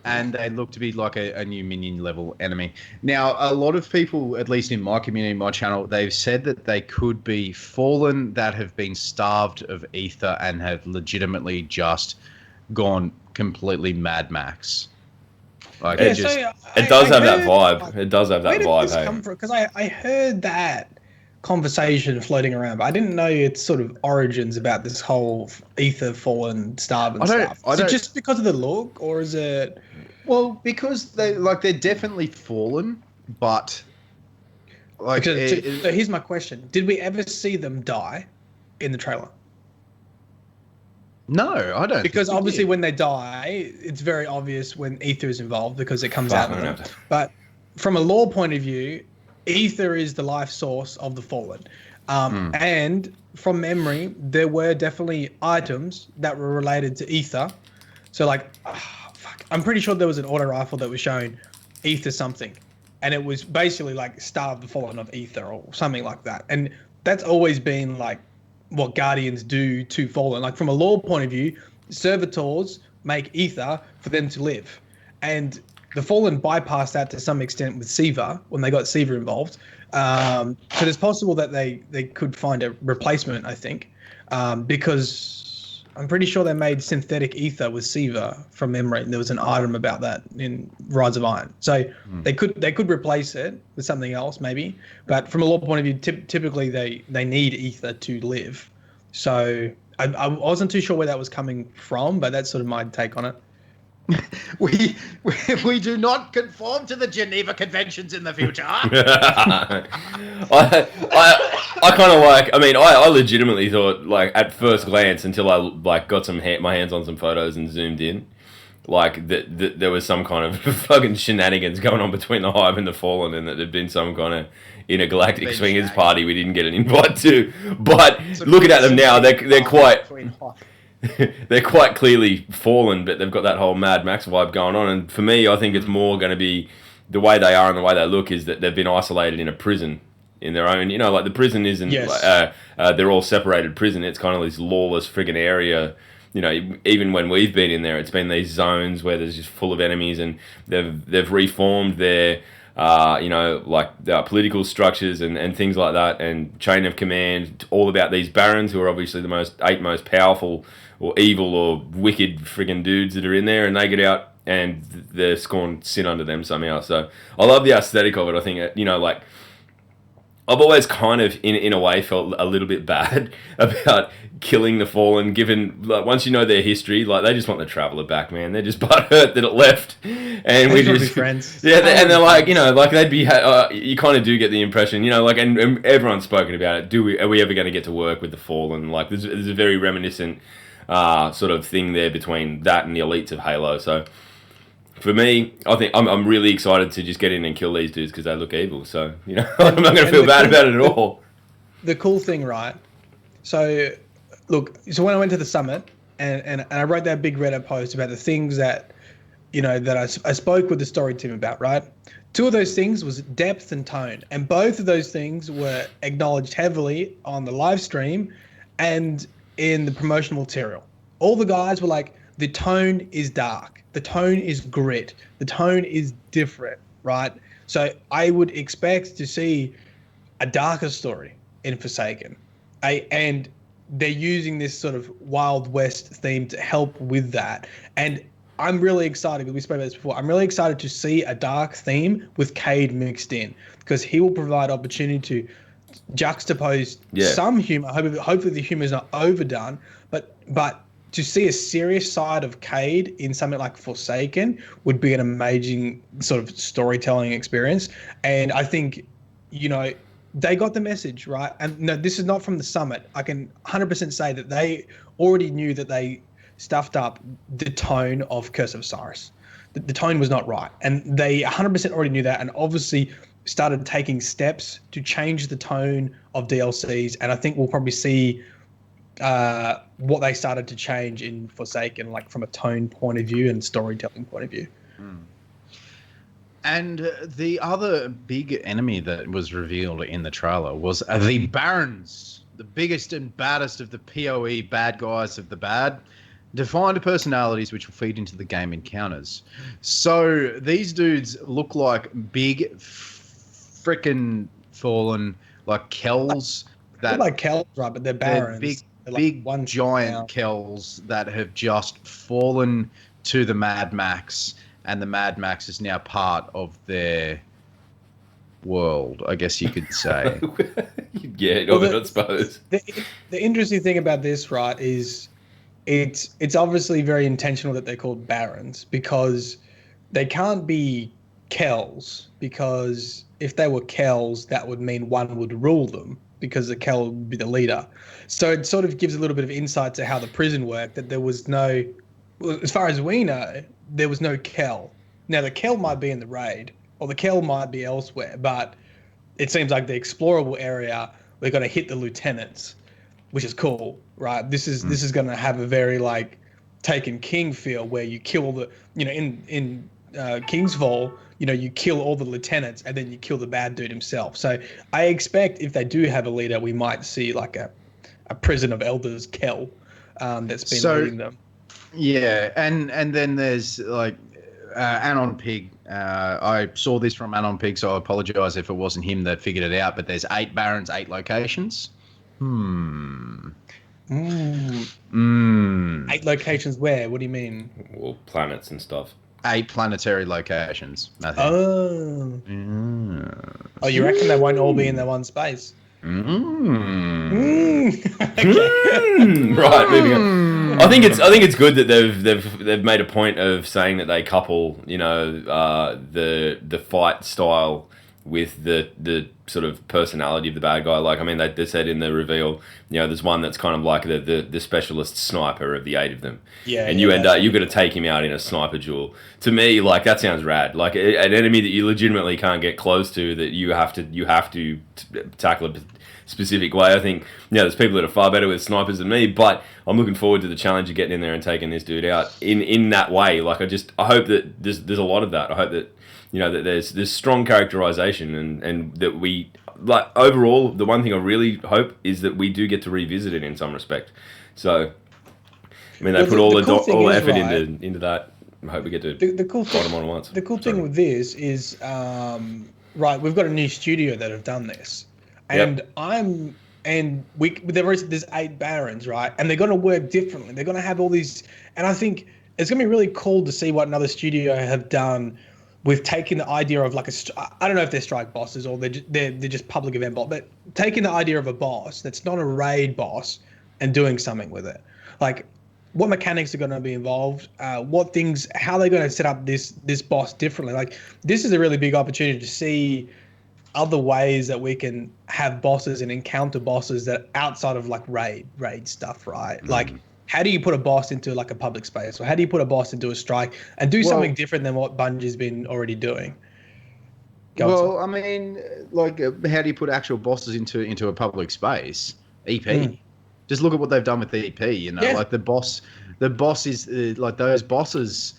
and they look to be like a new minion level enemy. Now, a lot of people, at least in my community, my channel, they've said that they could be Fallen that have been starved of ether and have legitimately just gone completely Mad Max. Like, it does have that vibe. It does have that vibe. Where did this come from? Because I heard that conversation floating around, but I didn't know its sort of origins about this whole ether, fallen, starve, and stuff. Is it just because of the look, or is it? Well, because they're definitely fallen, but like. So here's my question: did we ever see them die in the trailer? No, I don't. Because obviously, when they die, it's very obvious when ether is involved because it comes out of them. But from a lore point of view, ether is the life source of the fallen. And from memory, there were definitely items that were related to ether. So, like, I'm pretty sure there was an auto rifle that was showing ether something. And it was basically like starve the fallen of ether or something like that. And that's always been like what Guardians do to fallen. Like, from a lore point of view, servitors make ether for them to live. And the fallen bypassed that to some extent with Siva when they got Siva involved. So it's possible that they could find a replacement, I think, because I'm pretty sure they made synthetic ether with Siva from memory, and there was an item about that in Rise of Iron. So they could replace it with something else maybe, but from a lore point of view, typically they need ether to live. So I wasn't too sure where that was coming from, but that's sort of my take on it. We do not conform to the Geneva Conventions in the future. I kind of like. I mean, I legitimately thought, like, at first glance, until I like got my hands on some photos and zoomed in, like that there was some kind of fucking shenanigans going on between the Hive and the Fallen, and that there'd been some kind of intergalactic swingers party we didn't get an invite to. But looking at them now, they're quite. They're quite clearly fallen, but they've got that whole Mad Max vibe going on. And for me, I think it's more going to be the way they are and the way they look is that they've been isolated in a prison in their own. You know, like the prison isn't. Yes. They're all separated prison. It's kind of this lawless friggin' area. You know, even when we've been in there, it's been these zones where there's just full of enemies, and they've reformed their. Political structures and things like that, and chain of command, all about these barons who are obviously the eight most powerful or evil or wicked friggin' dudes that are in there, and they get out and they're scorned sin under them somehow. So I love the aesthetic of it. I think, you know, like, I've always kind of, in a way, felt a little bit bad about killing the Fallen, given, like, once you know their history, like, they just want the Traveller back, man. They're just butthurt that it left. And we just... friends. Yeah, and they're like, you know, like, they'd be... you kind of do get the impression, you know, like, and everyone's spoken about it. Are we ever going to get to work with the Fallen? Like, there's a very reminiscent sort of thing there between that and the elites of Halo, so... For me, I think I'm really excited to just get in and kill these dudes because they look evil. So, you know, I'm not going to feel bad about it at all. The cool thing, right? So, look, when I went to the summit and I wrote that big Reddit post about the things that, you know, that I spoke with the story team about, right? Two of those things was depth and tone. And both of those things were acknowledged heavily on the live stream and in the promotional material. All the guys were like, the tone is dark. The tone is grit. The tone is different, right? So I would expect to see a darker story in Forsaken. And they're using this sort of Wild West theme to help with that. And I'm really excited, because we spoke about this before, I'm really excited to see a dark theme with Cade mixed in, because he will provide opportunity to juxtapose some humor. Hopefully the humor is not overdone, but to see a serious side of Cade in something like Forsaken would be an amazing sort of storytelling experience. And I think, you know, they got the message, right? And no, this is not from the summit. I can 100% say that they already knew that they stuffed up the tone of Curse of Osiris. The tone was not right. And they 100% already knew that, and obviously started taking steps to change the tone of DLCs. And I think we'll probably see what they started to change in Forsaken, like from a tone point of view and storytelling point of view. And the other big enemy that was revealed in the trailer was the Barons, the biggest and baddest of the PoE bad guys of the bad, defined personalities which will feed into the game encounters. So these dudes look like big frickin' fallen, like Kells. They're like Kells, right? But they're Barons. Big giant Kells that have just fallen to the Mad Max, and the Mad Max is now part of their world, I guess you could say. get Well, of it, I suppose. the interesting thing about this, right, is it's obviously very intentional that they're called barons, because they can't be Kells, because if they were Kells, that would mean one would rule them, because the Kell would be the leader. So it sort of gives a little bit of insight to how the prison worked, that there was no, well, as far as we know, there was no Kell. Now, the Kell might be in the raid, or the Kell might be elsewhere, but it seems like the explorable area, we're going to hit the lieutenants, which is cool, right? This is going to have a very like Taken King feel, where you kill all the, in King's Fall, you kill all the lieutenants and then you kill the bad dude himself. So I expect if they do have a leader, we might see like a prison of elders Kell that's been leading them. Yeah, and then there's like Anon Pig. I saw this from Anon Pig, so I apologise if it wasn't him that figured it out. But there's 8 barons, 8 locations. 8 locations where? What do you mean? Well, planets and stuff. 8 planetary locations, Matthew. Oh. Oh, you reckon they won't all be in their one space? Right, moving on. I think it's good that they've made a point of saying that they couple, the fight style with the sort of personality of the bad guy. Like, I mean, they said in the reveal, there's one that's kind of like the specialist sniper of the 8 of them. Yeah. And you've got to take him out in a sniper duel. To me, like, that sounds rad. Like, an enemy that you legitimately can't get close to, that you have to tackle a specific way. I think, there's people that are far better with snipers than me, but I'm looking forward to the challenge of getting in there and taking this dude out in that way. Like, I hope that there's a lot of that. I hope that, that there's strong characterization and that we, like, overall, the one thing I really hope is that we do get to revisit it in some respect. So, I mean, they put all the effort into that. I hope we get to the cool bottom on once. The cool thing with this is, right, we've got a new studio that have done this. And there's 8 barons, right? And they're going to work differently. They're going to have all these, and I think it's going to be really cool to see what another studio have done with taking the idea of like I don't know if they're strike bosses or they're just public event boss, but taking the idea of a boss that's not a raid boss and doing something with it. Like, what mechanics are going to be involved? What things? How they're going to set up this boss differently? Like, this is a really big opportunity to see other ways that we can have bosses and encounter bosses that outside of like raid stuff, right? Like, how do you put a boss into like a public space, or how do you put a boss into a strike and do something different than what Bungie's been already doing? I mean, like, how do you put actual bosses into a public space? EP. Just look at what they've done with the EP. Like the boss is like those bosses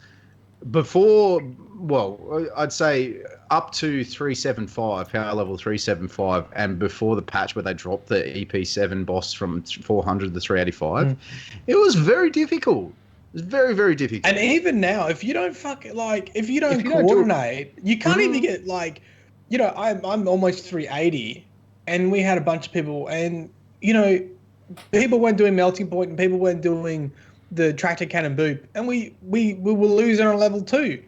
before. Well, I'd say up to 375, power level 375, and before the patch where they dropped the EP7 boss from 400 to 385, it was very difficult. It was very, very difficult. And even now, if you don't coordinate, you can't even get like, I'm almost 380, and we had a bunch of people, and people weren't doing melting point, and people weren't doing the tractor cannon boop, and we were losing on level 2.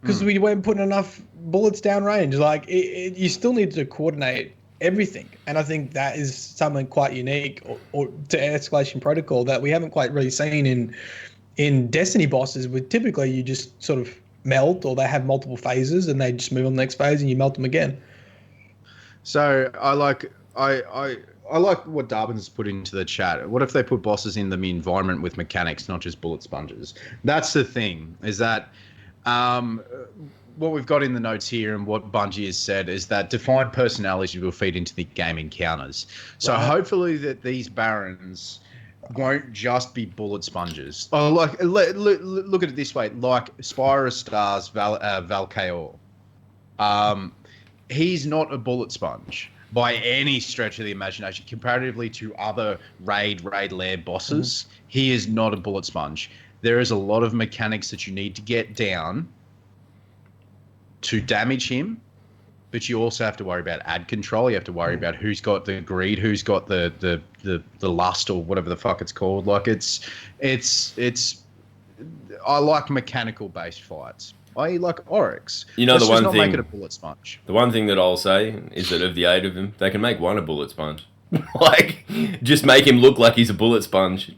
Because we weren't putting enough bullets down range. Like, you still need to coordinate everything. And I think that is something quite unique or to Escalation Protocol that we haven't quite really seen in Destiny bosses, where typically you just sort of melt, or they have multiple phases and they just move on the next phase and you melt them again. So I like what Darbin's put into the chat. What if they put bosses in the environment with mechanics, not just bullet sponges? That's the thing, is that what we've got in the notes here and what Bungie has said is that defined personality will feed into the game encounters. So hopefully that these barons won't just be bullet sponges. Oh, like look at it this way: like Spyro Star's Valkaor. He's not a bullet sponge by any stretch of the imagination. Comparatively to other raid lair bosses, he is not a bullet sponge. There is a lot of mechanics that you need to get down to damage him, but you also have to worry about ad control. You have to worry about who's got the greed, who's got the lust, or whatever the fuck it's called. Like, it's I like mechanical based fights. I like Oryx. Let's the one thing, not make it a bullet sponge. The one thing that I'll say is that of the 8 of them, they can make one a bullet sponge. Like, just make him look like he's a bullet sponge.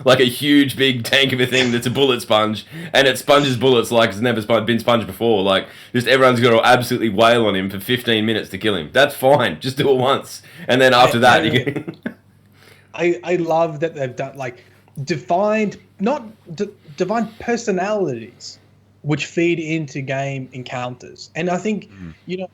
Like a huge, big tank of a thing that's a bullet sponge, and it sponges bullets like it's never been sponged before. Like, just everyone's got to absolutely wail on him for 15 minutes to kill him. That's fine. Just do it once. And then after that, you can... I love that they've done, like, defined personalities which feed into game encounters. And I think, you know,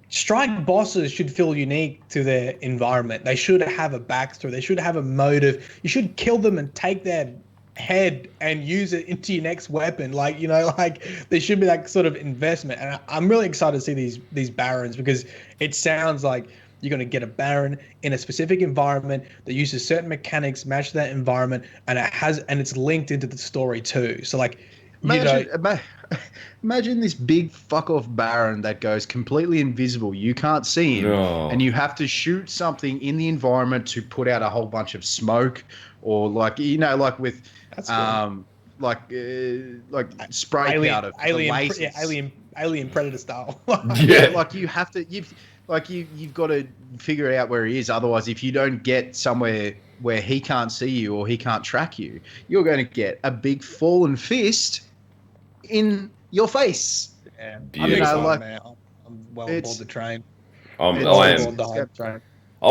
strike bosses should feel unique to their environment. They should have a backstory. They should have a motive. You should kill them and take their head and use it into your next weapon. Like, you know, like there should be that sort of investment. And I'm really excited to see these barons, because it sounds like you're going to get a baron in a specific environment that uses certain mechanics, match that environment, and it's linked into the story too. So like, imagine this big fuck off baron that goes completely invisible. You can't see him, and you have to shoot something in the environment to put out a whole bunch of smoke, or like, you know, like with like spray powder, alien predator style. Like you've got to figure out where he is. Otherwise, if you don't get somewhere where he can't see you or he can't track you, you're going to get a big fallen fist in your face. Yeah, I'm excited, man. I'm well aboard the train. I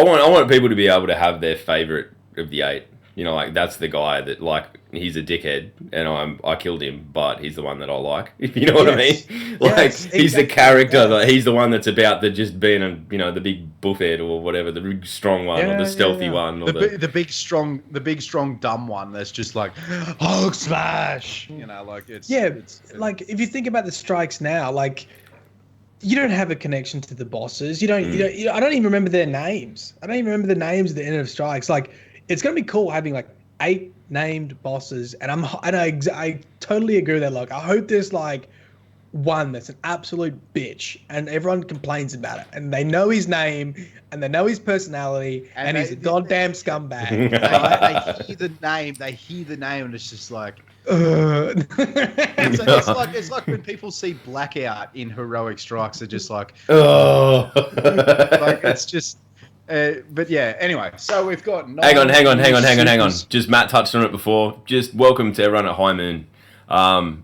want people to be able to have their favorite of the 8. You know, like, that's the guy that, like, he's a dickhead and I killed him, but he's the one that I like. You know what I mean? Like, he's the character, that he's the one that's about the just being a, you know, the big buffhead or whatever, the big strong one or the stealthy one, or the big strong dumb one that's just like Hulk smash. You know, like it's like if you think about the strikes now, like, you don't have a connection to the bosses. You don't. I don't even remember their names. I don't even remember the names at the end of strikes. Like, it's gonna be cool having like 8 named bosses, and I totally agree with that. Like, I hope there's like one that's an absolute bitch, and everyone complains about it, and they know his name, and they know his personality, and he's a goddamn scumbag. They hear the name, and it's just like. It's like when people see Blackout in Heroic Strikes, they're just like, like it's just. But yeah, anyway, so we've got. Hang on. Just Matt touched on it before. Just welcome to everyone at High Moon.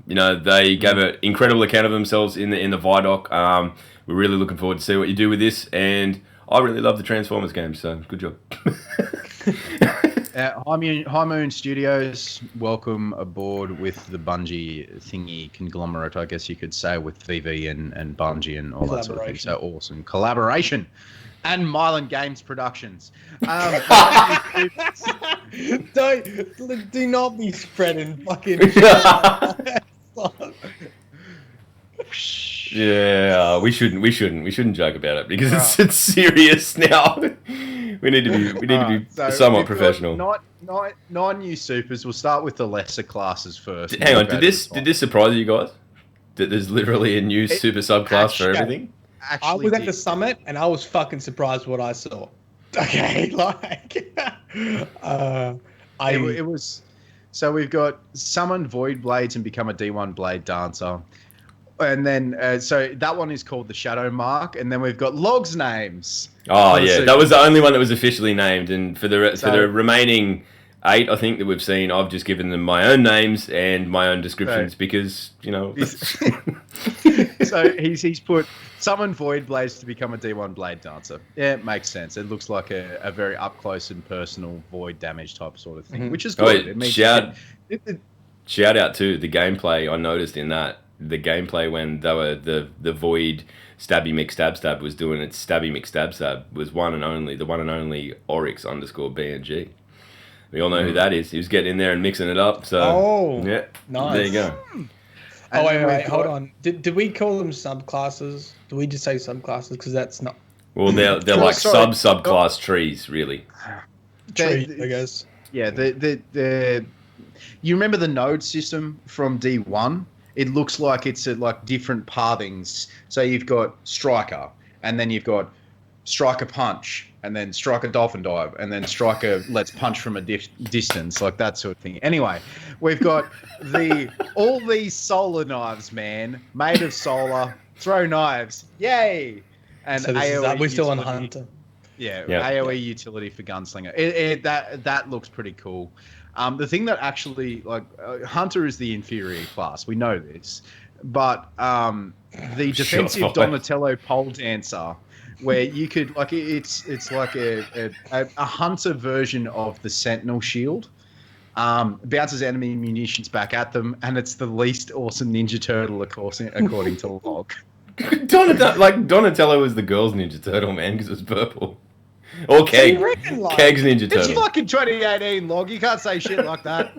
You know, they gave an incredible account of themselves in the Vidoc. We're really looking forward to see what you do with this, and I really love the Transformers game, so good job. High Moon Studios, welcome aboard with the Bungie thingy conglomerate, I guess you could say, with VV and Bungie and all that sort of thing. So awesome collaboration. And Myelin Games Productions. Do not be spreading fucking. Yeah, we shouldn't joke about it because it's serious now. We need to be somewhat professional. 9 new supers. We'll start with the lesser classes first. Hang on, did this surprise you guys? That there's literally a new super subclass for everything? I was at the summit and I was fucking surprised what I saw. Okay, like it was. So we've got summon void blades and become a D1 blade dancer. And then, so that one is called the Shadow Mark, and then we've got Log's names. Oh yeah, that was the only one that was officially named, and for the remaining 8, I think that we've seen, I've just given them my own names and my own descriptions because you know. So he's put summon void blades to become a D1 blade dancer. Yeah, it makes sense. It looks like a very up close and personal void damage type sort of thing, which is good. Shout out to the gameplay. I noticed in that. The gameplay when they were the void stabby McStab was doing its stabby McStab was the one and only Oryx _BNG. We all know who that is. He was getting in there and mixing it up. So yeah, nice. There you go. Oh wait, hold on. Did we call them subclasses? Do we just say subclasses? Because that's not. Well, they're like subclass trees, really. Tree, I guess. Yeah, the you remember the node system from D1? It looks like it's like different pathings. So you've got Striker, and then you've got Striker Punch, and then Striker Dolphin Dive, and then Striker Let's Punch from a distance, like that sort of thing. Anyway, we've got all these solar knives, man, made of solar. Throw knives, yay! And so we're still on Hunter. Yeah, Yeah. AoE utility for gunslinger. That looks pretty cool. The thing that actually, like, Hunter is the inferior class. We know this, but the defensive fired. Donatello pole dancer, where you could like it's like a Hunter version of the Sentinel shield. Bounces enemy munitions back at them, and it's the least awesome Ninja Turtle, according to log. Donatello was the girl's Ninja Turtle, man, because it was purple. Or So you Keg. reckon, like, Keg's Ninja It's Turtle. fucking 2018 log. You can't say shit like that.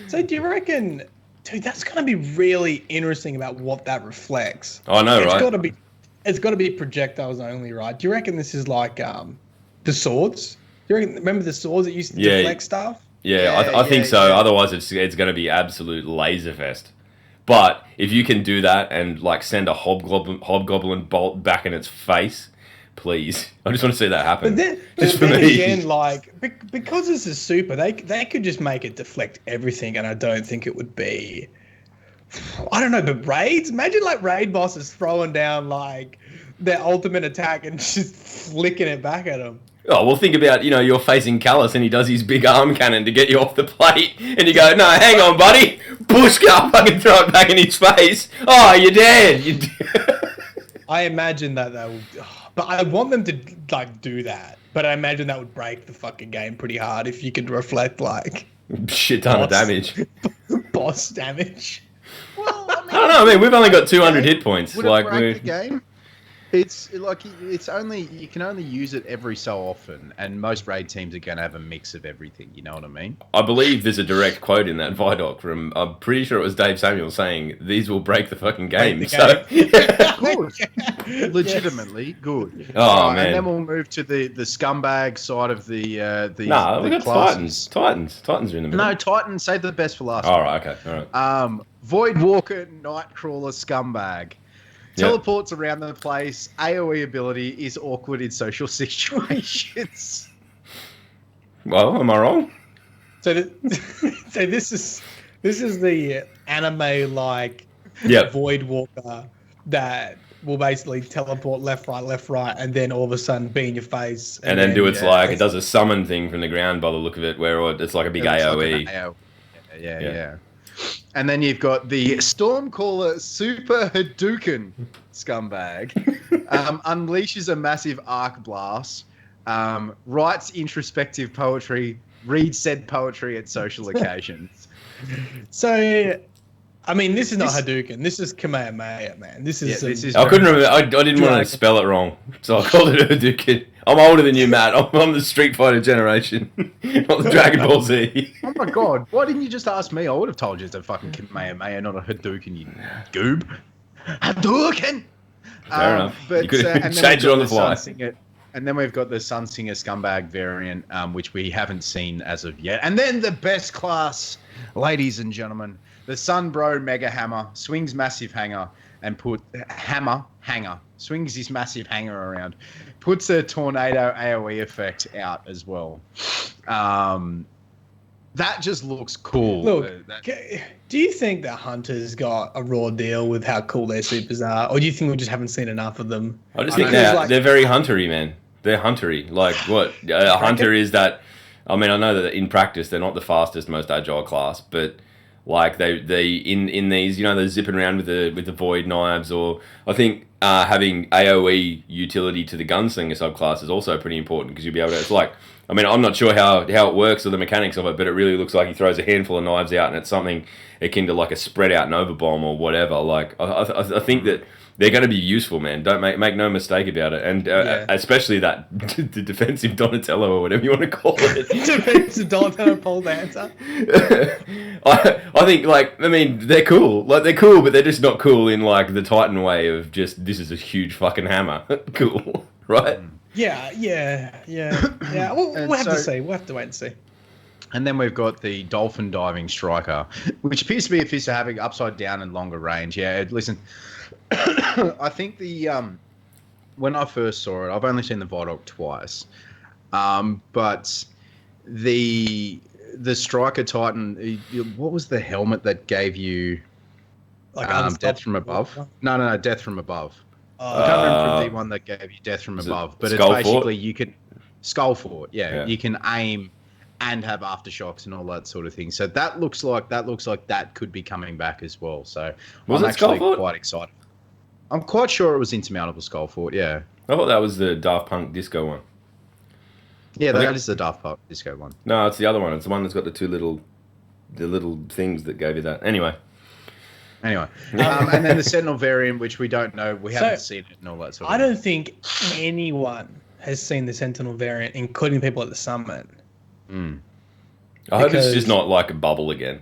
So do you reckon, dude? That's gonna be really interesting about what that reflects. I know, right? It's got to be projectiles only, right? Do you reckon this is like the swords? Do you reckon, remember the swords that used to deflect stuff? Yeah, I think so. Otherwise, it's going to be absolute laser fest. But if you can do that and like send a hobgoblin bolt back in its face, please, I just want to see that happen. But then again, like because this is super, they could just make it deflect everything, and I don't think it would be. I don't know, but raids. Imagine like raid bosses throwing down like their ultimate attack and just flicking it back at them. Oh, well, think about, you're facing Callus and he does his big arm cannon to get you off the plate. And you go, no, hang on, buddy. Push, go, fucking throw it back in his face. Oh, you're dead. You're dead. I imagine that they will... But I want them to, like, do that. But I imagine that would break the fucking game pretty hard if you could reflect, like... Shit ton of damage. Boss damage. Well, I don't know, we've only got 200 hit points. Would it break the game? It's like you can only use it every so often, and most raid teams are going to have a mix of everything. You know what I mean? I believe there's a direct quote in that Vidoc from, I'm pretty sure it was Dave Samuel saying, these will break the fucking game. So, good, legitimately good. Oh man! And then we'll move to the scumbag side of the Nah, we got classes. Titans are in the middle. No, Titans. Save the best for last. All right, okay, all right. Void Walker, Nightcrawler, scumbag. Teleports around the place. AoE ability is awkward in social situations. Well, am I wrong? So this is the anime like Void Walker that will basically teleport left, right, and then all of a sudden be in your face. And then do its it does a summon thing from the ground by the look of it, where it's like a big AoE. Like yeah. And then you've got the Stormcaller Super Hadouken scumbag. Unleashes a massive arc blast. Writes introspective poetry. Reads said poetry at social occasions. So, I mean, this is not Hadouken. This is Kamehameha, man. This is. I couldn't remember. I didn't want to spell it wrong, so I called it Hadouken. I'm older than you, Matt. I'm the Street Fighter generation, not the Dragon Ball Z. Oh my god! Why didn't you just ask me? I would have told you it's a fucking Kamehameha, not a Hadouken, you goob. Hadouken! Fair enough. But, you could change it on the fly. And then we've got the Sunsinger scumbag variant, which we haven't seen as of yet. And then the best class, ladies and gentlemen, the Sunbro Mega Hammer swings massive hanger and swings his massive hanger around, puts a tornado AoE effect out as well. That just looks cool. Look, do you think that Hunter's got a raw deal with how cool their supers are, or do you think we just haven't seen enough of them? I just think they're very huntery, man. They're huntery. Like what a hunter is that. I mean, I know that in practice they're not the fastest, most agile class, but like they in these, they're zipping around with the void knives, or I think having AoE utility to the gunslinger subclass is also pretty important because you'll be able to. It's like, I mean, I'm not sure how it works or the mechanics of it, but it really looks like he throws a handful of knives out, and it's something akin to like a spread out Nova Bomb or whatever. Like I think that they're going to be useful, man. Don't make no mistake about it, and especially that the defensive Donatello or whatever you want to call it. Defensive Donatello pole dancer. I think they're cool. Like they're cool, but they're just not cool in like the Titan way of just this is a huge fucking hammer. Cool, right? Yeah. We'll have to see. We'll have to wait and see. And then we've got the Dolphin Diving Striker, which appears to be a fist having upside down and longer range. Yeah, listen, I think when I first saw it, I've only seen the Vidoc twice, but the Striker Titan, what was the helmet that gave you like death from above? No, death from above. I can't remember the one that gave you death from above, but it's basically you can skull fort. Yeah, you can aim and have aftershocks and all that sort of thing. So that looks like that could be coming back as well. So I'm actually quite excited. I'm quite sure it was insurmountable skull fort. Yeah, I thought that was the Daft Punk disco one. Yeah, that is the Daft Punk disco one. No, it's the other one. It's the one that's got the little things that gave you that. Anyway. And then the Sentinel variant, which we don't know, we haven't seen it and all that sort of thing. I don't think anyone has seen the Sentinel variant, including people at the summit. I hope it's just not like a bubble again.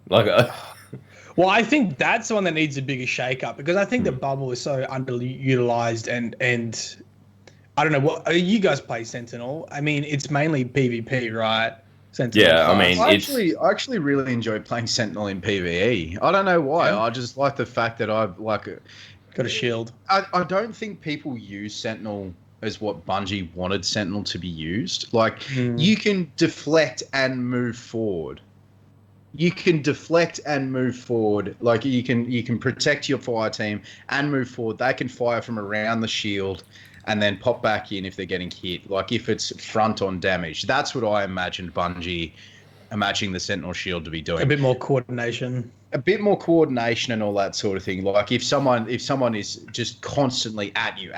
Well, I think that's the one that needs a bigger shake-up, because I think the bubble is so underutilized and I don't know, what you guys play Sentinel? I mean, it's mainly PvP, right? Sentinel. Yeah, I mean, I actually really enjoy playing Sentinel in PvE. I don't know why. Yeah. I just like the fact that I've got a shield. I don't think people use Sentinel as what Bungie wanted Sentinel to be used. You can deflect and move forward. You can protect your fire team and move forward. They can fire from around the shield and then pop back in if they're getting hit. Like if it's front on damage. That's what I imagined Bungie imagining the Sentinel shield to be doing. A bit more coordination and all that sort of thing. Like if someone is just constantly at you,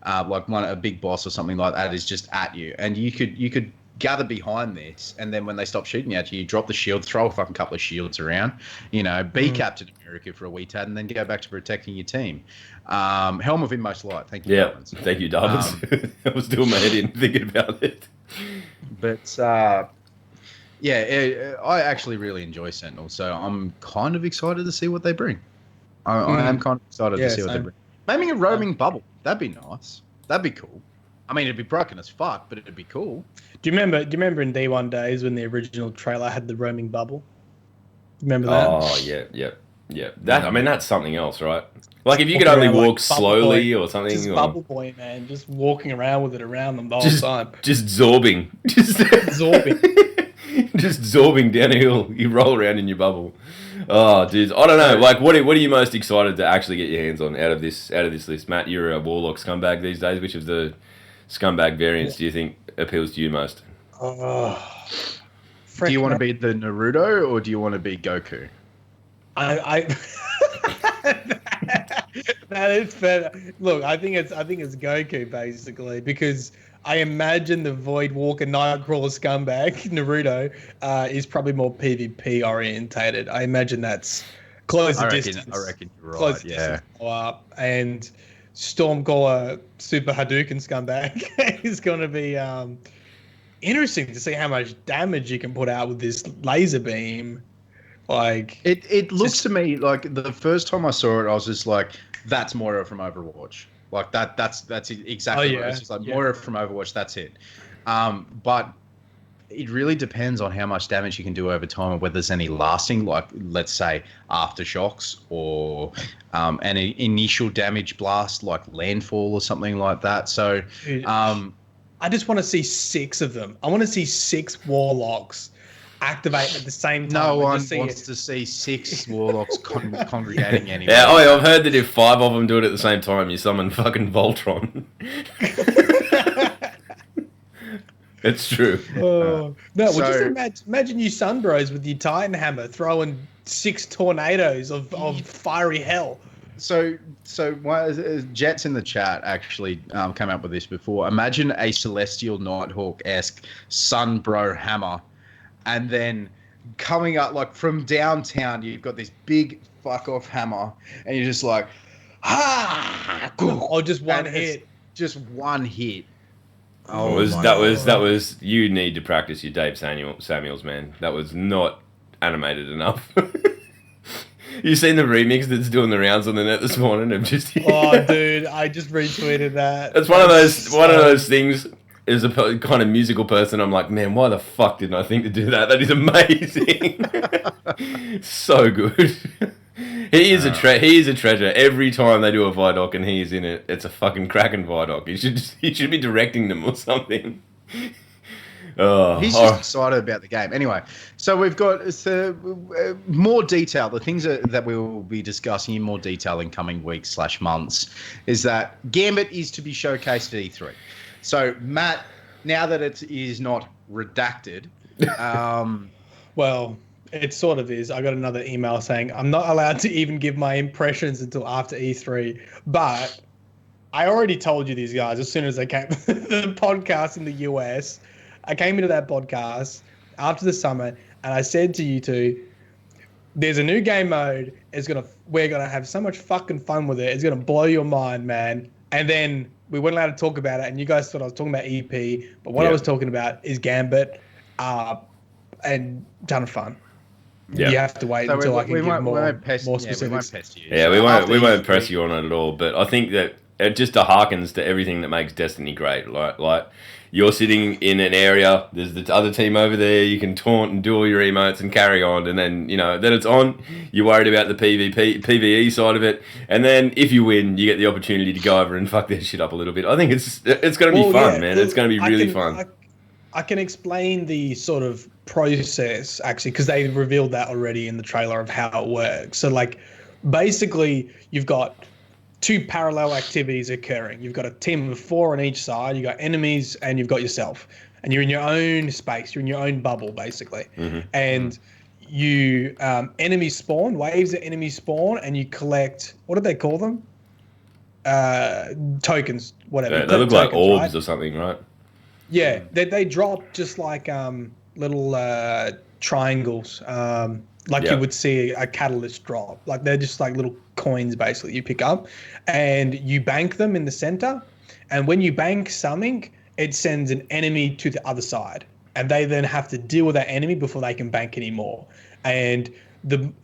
like a big boss or something like that is just at you, and you could gather behind this, and then when they stop shooting at you, you drop the shield, throw a fucking couple of shields around, be Captain America for a wee tad, and then go back to protecting your team. Helm of Inmost Light. Thank you. Yeah, thank you, Darvins. I was doing my head in thinking about it. But I actually really enjoy Sentinel, so I'm kind of excited to see what they bring. I am kind of excited to see what they bring. Maybe a roaming bubble. That'd be nice. That'd be cool. I mean, it'd be broken as fuck, but it'd be cool. Do you remember in D1 days when the original trailer had the roaming bubble? Remember that? Oh yeah. That, I mean, that's something else, right? Like if you could only walk slowly or something. Just Bubble Boy, man, just walking around with it around them the whole time. Just zorbing. Just zorbing down a hill. You roll around in your bubble. Oh, dude, I don't know. Like, what are you most excited to actually get your hands on out of this list, Matt? You're a Warlock scumbag these days. Which of the scumbag variants do you think appeals to you most? Do you want to be the Naruto or do you want to be Goku? That is fair. Look, I think it's Goku basically, because I imagine the Void Walker Nightcrawler scumbag Naruto is probably more PvP orientated. I imagine that's closer distance. I reckon you're right. Yeah. And Stormcaller Super Hadouken scumbag is going to be interesting to see how much damage you can put out with this laser beam. Like it looks to me like the first time I saw it, I was just like, "That's Moira from Overwatch." Like that's exactly what it is. It's like Moira from Overwatch. That's it. But it really depends on how much damage you can do over time and whether there's any lasting, like let's say aftershocks or an initial damage blast like landfall or something like that. So I just want to see 6 of them. I want to see 6 Warlocks activate at the same time. No one wants to see 6 Warlocks congregating anyway. Yeah, I've heard that if 5 of them do it at the same time, you summon fucking Voltron. It's true. Just imagine you Sunbros with your Titan Hammer throwing 6 tornadoes of fiery hell. So Jets in the chat actually came up with this before. Imagine a Celestial Nighthawk-esque Sunbro hammer, and then coming up like from downtown, you've got this big fuck off hammer, and you're just like, or just one hit. Just one hit. That was. You need to practice your Dave Samuels, man. That was not animated enough. You seen the remix that's doing the rounds on the net this morning of just? Oh, dude, I just retweeted that. It's one of those things. As a kind of musical person, I'm like, man, why the fuck didn't I think to do that? That is amazing. So good. He is a treasure. Every time they do a Vidoc and he is in it, it's a fucking cracking Vidoc. He should be directing them or something. He's just excited about the game. Anyway, so we've got more detail. The things that we will be discussing in more detail in coming weeks/months is that Gambit is to be showcased at E3. So, Matt, now that it is not redacted, well, it sort of is. I got another email saying I'm not allowed to even give my impressions until after E3, but I already told you these guys as soon as they came the podcast in the US. I came into that podcast after the summit, and I said to you two, there's a new game mode. We're gonna have so much fucking fun with it. It's gonna blow your mind, man. And then we weren't allowed to talk about it, and you guys thought I was talking about EP, but what I was talking about is Gambit, and ton of fun. Yeah. You have to wait until I can give more specifics. We won't pest you. Yeah, we won't press you on it at all. But I think that it just harkens to everything that makes Destiny great. Like you're sitting in an area, there's the other team over there, you can taunt and do all your emotes and carry on, and then, then it's on, you're worried about the PvE side of it, and then if you win, you get the opportunity to go over and fuck their shit up a little bit. I think it's going to be fun, man. It's going to be really fun. I can explain the sort of process, actually, because they revealed that already in the trailer of how it works. So, basically, you've got two parallel activities occurring. You've got a team of 4 on each side. You've got enemies and you've got yourself. And you're in your own space. You're in your own bubble, basically. Mm-hmm. And you enemies spawn, waves of enemies spawn, and you collect, what do they call them? Tokens, whatever. Yeah, they look like orbs, right? Or something, right? Yeah, they drop just like little triangles, you would see a catalyst drop. Like they're just like little coins basically you pick up, and you bank them in the center. And when you bank something, it sends an enemy to the other side, and they then have to deal with that enemy before they can bank anymore. And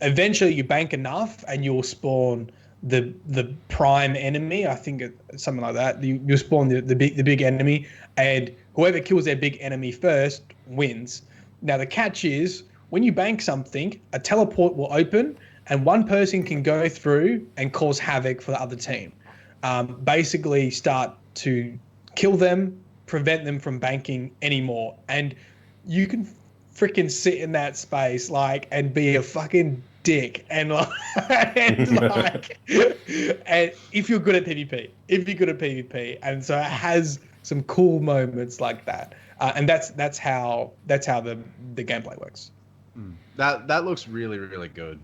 eventually you bank enough, and you'll spawn the prime enemy. I think something like that. You spawn the big enemy, and whoever kills their big enemy first wins. Now the catch is, when you bank something, a teleport will open, and one person can go through and cause havoc for the other team. Basically start to kill them, prevent them from banking anymore. And you can freaking sit in that space and be a fucking dick and if you're good at PvP. And so it has some cool moments like that. And that's how the gameplay works. That looks really, really good.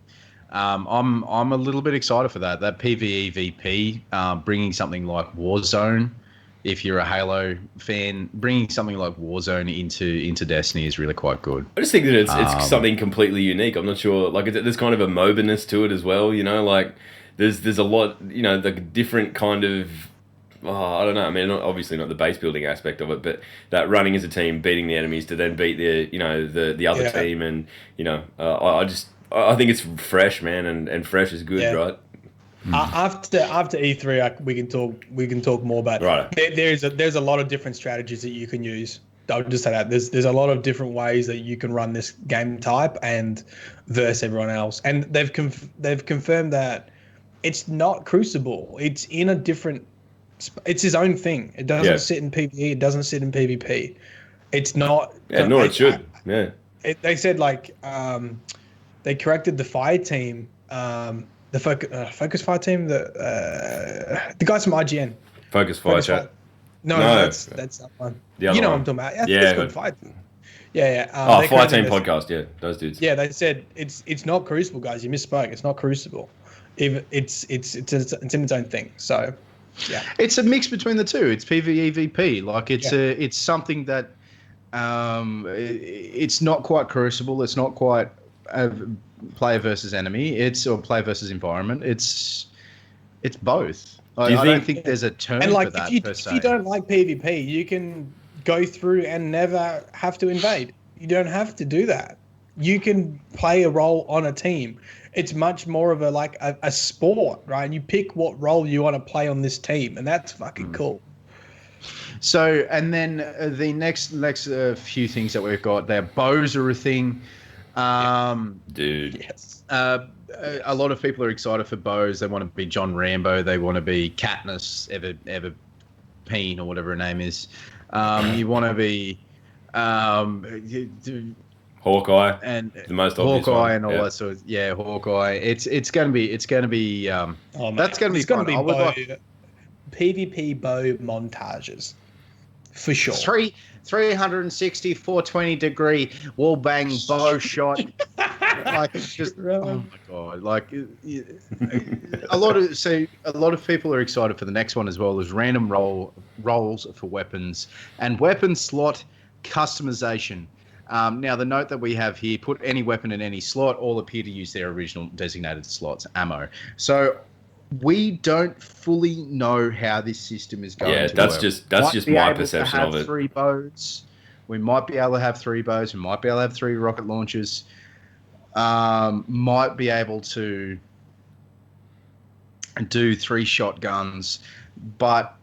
I'm a little bit excited for that. That PvE VP, bringing something like Warzone. If you're a Halo fan, bringing something like Warzone into Destiny is really quite good. I just think that it's something completely unique. I'm not sure. There's kind of a MOBA-ness to it as well. There's a lot. The different kind of. I don't know. I mean, obviously not the base building aspect of it, but that running as a team, beating the enemies to then beat the other team, and I think it's fresh, man, and fresh is good, right? After E3, we can talk more about. Right. There's a lot of different strategies that you can use. I'll just say that there's a lot of different ways that you can run this game type and versus everyone else, and they've confirmed that it's not Crucible. It's in a different. It's his own thing. It doesn't sit in PvE. It doesn't sit in PvP. It's not. Yeah, nor it should. They said they corrected the fire team, the Focus Fire team, the guys from IGN. Focus Fire chat. No, that's that one. You know what I'm talking about. I think it's called Fire Team. Yeah. Fire Team podcast. Yeah, those dudes. Yeah, they said it's not Crucible, guys. You misspoke. It's not Crucible. It's in its own thing. So. Yeah, it's a mix between the two. It's PvE VP. It's something that it's not quite Crucible. It's not quite player versus enemy. Or player versus environment. It's both. I don't think there's a term for that per se. If you don't like PvP, you can go through and never have to invade. You don't have to do that. You can play a role on a team. It's much more of a sport, right? And you pick what role you want to play on this team, and that's fucking cool. So, and then the next few things that we've got there, bows are a thing. Dude. Yes. A lot of people are excited for bows. They want to be John Rambo. They want to be Katniss Everpeen or whatever her name is. You want to be Hawkeye, and the most obvious Hawkeye one. and all that sort of Hawkeye. It's gonna be that's gonna be man, fun. I would like PvP bow montages for sure. 360, 420-degree wall bang bow shot. Like just oh my god! Like a lot of people are excited for the next one as well as random rolls for weapons and weapon slot customization. Now the note that we have here: put any weapon in any slot. All appear to use their original designated slots ammo. So we don't fully know how this system is going to work. That's just my perception of it. 3 bows. We might be able to have 3 bows. We might be able to have 3 rocket launchers. Might be able to do 3 shotguns, but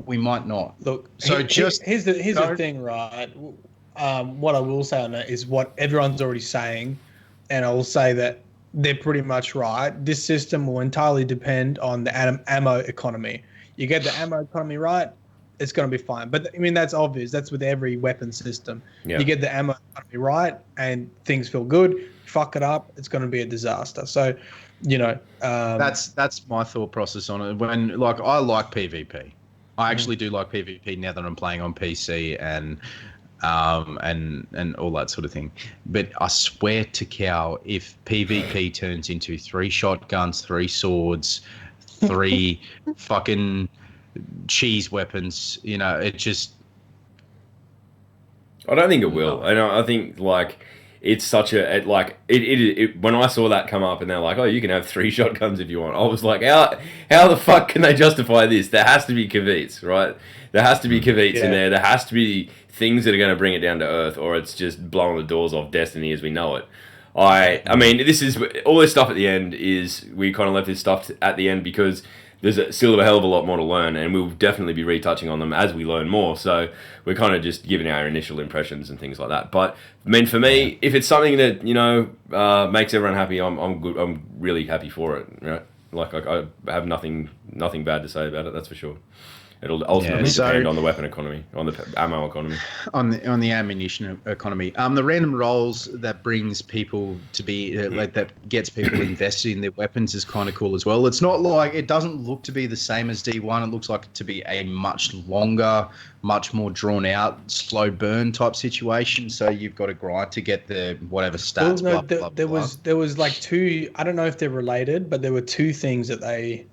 we might not. Look, so here's the thing, right? What I will say on that is what everyone's already saying, and I will say that they're pretty much right. This system will entirely depend on the ammo economy. You get the ammo economy right, it's going to be fine. But I mean, that's obvious. That's with every weapon system. Yeah. You get the ammo economy right, and things feel good. Fuck it up, it's going to be a disaster. So, that's my thought process on it. When I like PvP. I actually do like PvP now that I'm playing on PC and all that sort of thing. But I swear to cow, if PvP turns into 3 shotguns, 3 swords, 3 fucking cheese weapons, it just... I don't think it will. I think, it's such a... when I saw that come up and they're like, oh, you can have 3 shotguns if you want. I was like, how the fuck can they justify this? There has to be caveats, right? There has to be caveats in there. There has to be things that are going to bring it down to earth, or it's just blowing the doors off Destiny as we know it. I mean, this is... All this stuff at the end is... We kind of left this stuff at the end because... There's still a hell of a lot more to learn, and we'll definitely be retouching on them as we learn more. So we're kind of just giving our initial impressions and things like that. But I mean, for me, if it's something that makes everyone happy, I'm good. I'm really happy for it. Right? I have nothing bad to say about it. That's for sure. It'll ultimately depend on the weapon economy, on the ammo economy, on the ammunition economy. The random rolls that brings people to be that gets people invested in their weapons is kind of cool as well. It's not like it doesn't look to be the same as D1. It looks like it to be a much longer, much more drawn out, slow burn type situation. So you've got to grind to get the whatever stats. Well, no, there was like 2. I don't know if they're related, but there were 2 things that they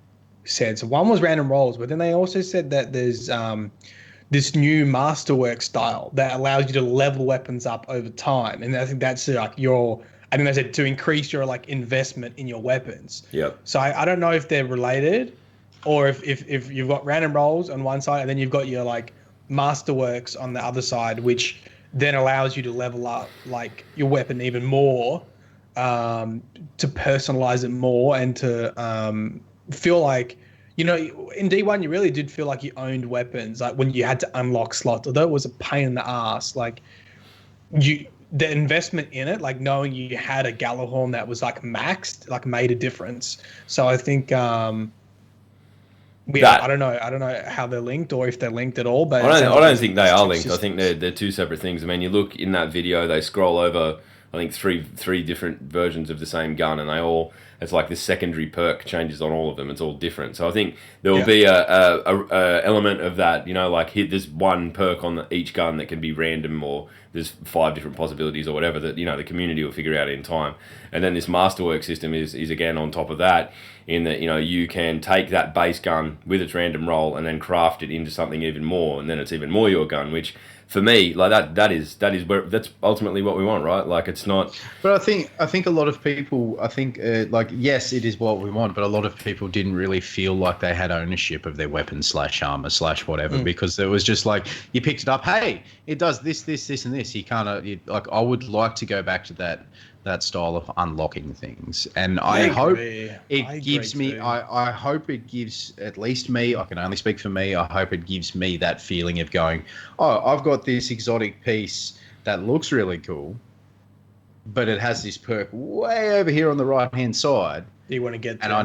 said. So one was random rolls, but then they also said that there's this new masterwork style that allows you to level weapons up over time, and I think that's I think they said to increase your investment in your weapons. Yep. So I don't know if they're related, or if you've got random rolls on one side and then you've got your masterworks on the other side, which then allows you to level up your weapon even more, to personalize it more and to feel like, in D1 you really did feel like you owned weapons, when you had to unlock slots, although it was a pain in the ass. The investment in it, knowing you had a Gallahorn that was maxed, made a difference. So I think I don't know how they're linked, or if they're linked at all, but I don't think they are linked. I think they're 2 separate things. I mean, you look in that video, they scroll over I think three different versions of the same gun, and it's like this secondary perk changes on all of them. It's all different. So I think there will be a element of that, there's one perk on each gun that can be random, or there's 5 different possibilities or whatever that, the community will figure out in time. And then this masterwork system is again on top of that, in that, you can take that base gun with its random roll and then craft it into something even more, and then it's even more your gun, which for me, that's ultimately what we want, right? It's not. But I think a lot of people, yes, it is what we want, but a lot of people didn't really feel like they had ownership of their weapon / armor / whatever, because it was just you picked it up, hey, it does this, and this. You kind of I would like to go back to that style of unlocking things, and I hope it gives me. I hope it gives at least me. I can only speak for me. I hope it gives me that feeling of going, oh, I've got this exotic piece that looks really cool, but it has this perk way over here on the right hand side, You want to get to. and I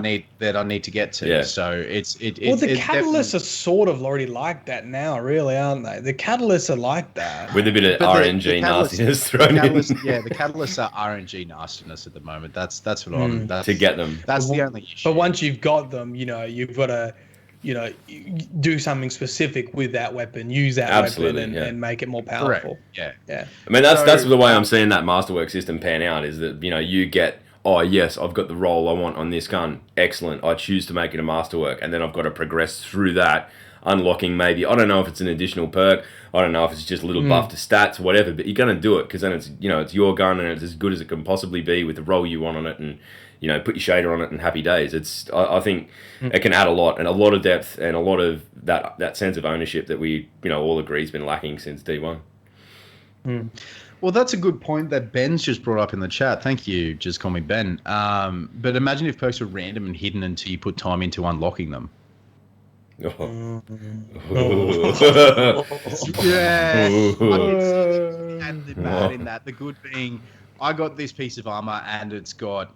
need to get to. Yeah. So the it's catalysts are sort of already like that now, really, aren't they? The catalysts are like that. With a bit of But RNG nastiness thrown in. Yeah, the catalysts are RNG nastiness at the moment. That's what I'm. That's, to get them. That's the only issue. But once you've got them, you've got to, do something specific with that weapon, use that weapon, and make it more powerful. Correct. Yeah. I mean, that's the way I'm seeing that Masterwork system pan out, is that, you get, oh, yes, I've got the roll I want on this gun. Excellent. I choose to make it a Masterwork. And then I've got to progress through that, unlocking maybe, I don't know if it's an additional perk. I don't know if it's just a little buff to stats, whatever, but you're going to do it because then it's, it's your gun and it's as good as it can possibly be with the roll you want on it, and, put your shader on it and happy days. I think it can add a lot, and a lot of depth, and a lot of that sense of ownership that we, all agree has been lacking since D1. Well, that's a good point that Ben's just brought up in the chat. Thank you. Just call me Ben. But imagine if perks were random and hidden until you put time into unlocking them. Oh. Yeah. And the bad in that. The good being, I got this piece of armor and it's got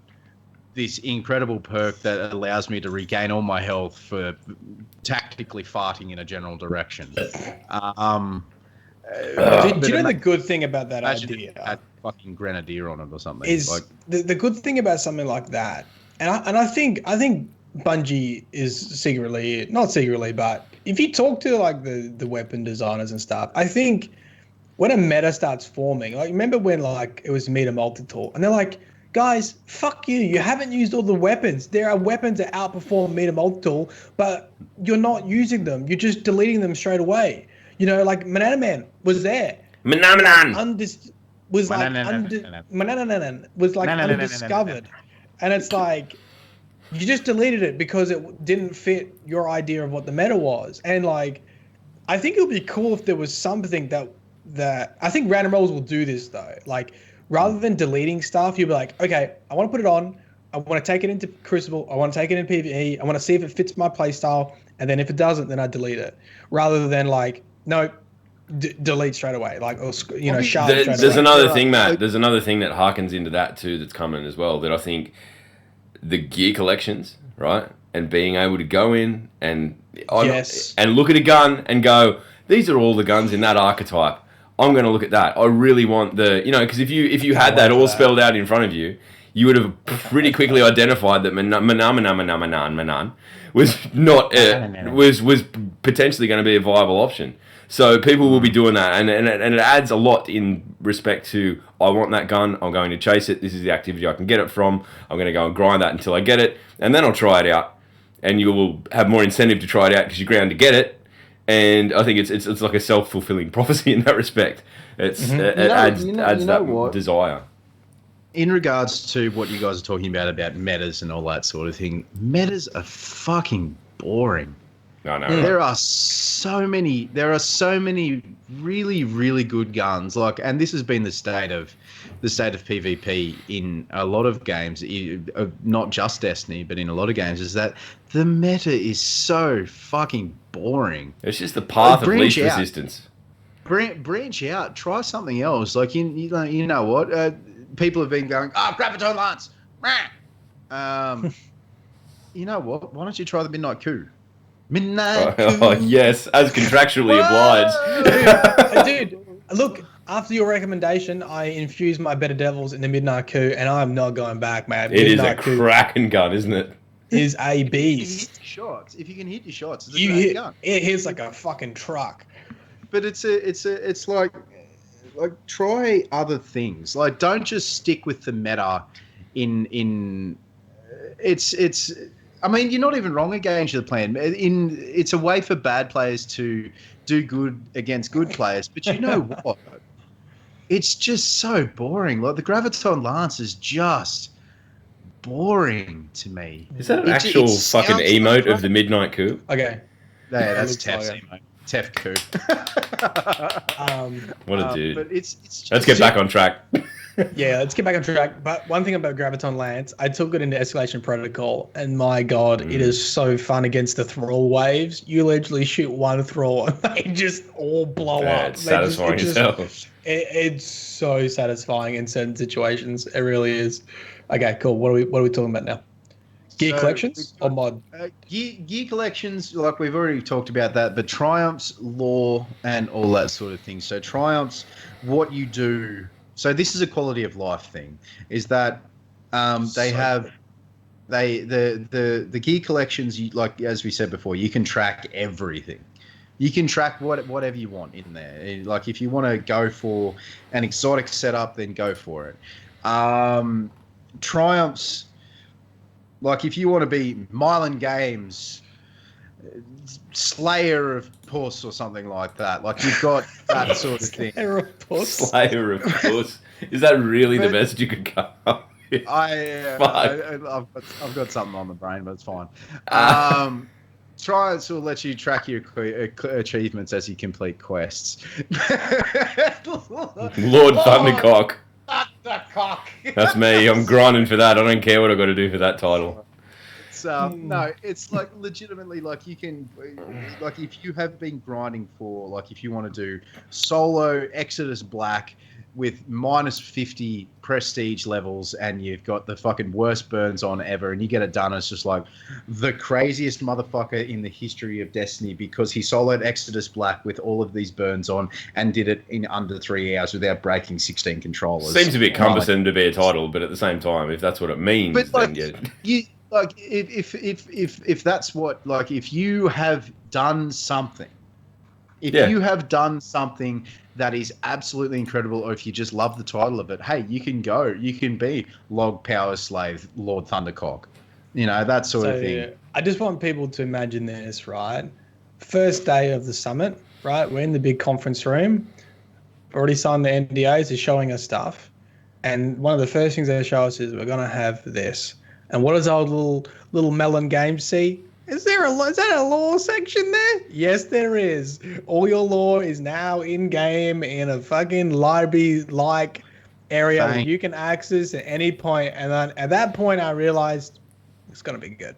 this incredible perk that allows me to regain all my health for tactically farting in a general direction. Do you know the good thing about that idea? Had fucking grenadier on it or something. Is the good thing about something like that, and I think Bungie is not secretly, but if you talk to like the weapon designers and stuff, I think when a meta starts forming, like remember when like it was meta multi-tool, and they're like, guys, fuck you. You haven't used all the weapons. There are weapons that outperform meta multi-tool, but you're not using them. You're just deleting them straight away. Like Mananaman was there. Mananaman was like undiscovered. And it's like, you just deleted it because it didn't fit your idea of what the meta was. And like, I think it would be cool if there was something that I think random rolls will do this though. Like, rather than deleting stuff, you'll be like, okay, I want to put it on. I want to take it into Crucible. I want to take it in PvE. I want to see if it fits my playstyle. And then if it doesn't, then I delete it. Rather than like, no, delete straight away. Like, or sharp straight away. There's another thing, Matt. There's another thing that harkens into that too that's coming as well, that I think the gear collections, right? And being able to go in and look at a gun and go, these are all the guns in that archetype. I'm going to look at that. I really want because if you had that all spelled out in front of you, you would have pretty quickly identified that Manan was not was potentially going to be a viable option. So people will be doing that, and it adds a lot in respect to, I want that gun, I'm going to chase it, this is the activity I can get it from, I'm going to go and grind that until I get it, and then I'll try it out, and you will have more incentive to try it out because you're ground to get it. And I think it's like a self-fulfilling prophecy in that respect. It adds that desire. In regards to what you guys are talking about metas and all that sort of thing, metas are fucking boring. I know. There are so many really, really good guns. Like, and this has been the state of PvP in a lot of games, not just Destiny, but in a lot of games, is that the meta is so fucking boring. It's just the path of least resistance. Branch out. Try something else. Like, you know what? People have been going, Graviton Lance. You know what? Why don't you try the Midnight Coup? Oh, yes, as contractually obliged. Dude, look, after your recommendation, I infused my Better Devils in the Midnight Coup, and I'm not going back, man. It is a cracking gun, isn't it? Is a beast. Hit your shots. If you can hit your shots, it's a great gun. It hits like a fucking truck. But it's like try other things. Like, don't just stick with the meta. I mean, you're not even wrong against the plan. It's a way for bad players to do good against good players. But you know what? It's just so boring. Like, the Graviton Lance is just boring to me. Is that an actual fucking emote of the Midnight Coup? Okay. Yeah, that's Tef's emote. Tef Coup. What a dude. But it's just, let's get back on track. Yeah, let's get back on track. But one thing about Graviton Lance, I took it into Escalation Protocol, and my God, it is so fun against the thrall waves. You literally shoot one thrall, and they just all blow up. It's satisfying as hell. It's so satisfying in certain situations. It really is. Okay, cool. What are we talking about now? Gear So collections we've or mod? gear collections, like we've already talked about that, but triumphs, lore, and all that sort of thing. So triumphs, what you do. So this is a quality of life thing. Is that they have the gear collections. You, like as we said before, you can track everything. You can track whatever you want in there. Like if you want to go for an exotic setup, then go for it. Triumphs. Like if you want to be Myelin Games, Slayer of Puss or something like that. Like you've got that sort of thing. Slayer of Puss. Slayer of Puss. Is that really the But best you could come up with? I've got something on the brain, but it's fine. Triumphs will let you track your achievements as you complete quests. Lord Thundercock. Thundercock. That's me. I'm grinding for that. I don't care what I've got to do for that title. It's no, it's like legitimately like you can like if you have been grinding for like if you want to do solo Exodus Black with minus 50 prestige levels and you've got the fucking worst burns on ever and you get it done, it's just like the craziest motherfucker in the history of Destiny because he soloed Exodus Black with all of these burns on and did it in under 3 hours without breaking 16 controllers. Seems a bit cumbersome to be a title, but at the same time, if that's what it means, but like, then yeah. you like if that's what like if you have done something, you have done something that is absolutely incredible, or if you just love the title of it, hey, you can be Log Power Slave Lord Thundercock, that sort of thing. Yeah. I just want people to imagine this, right? First day of the summit, right? We're in the big conference room. Already signed the NDAs. They're showing us stuff, and one of the first things they show us is we're gonna have this. And what does our little Melon Games see? Is that a lore section there? Yes, there is. All your lore is now in game in a fucking library-like area that you can access at any point. And then at that point, I realized it's gonna be good.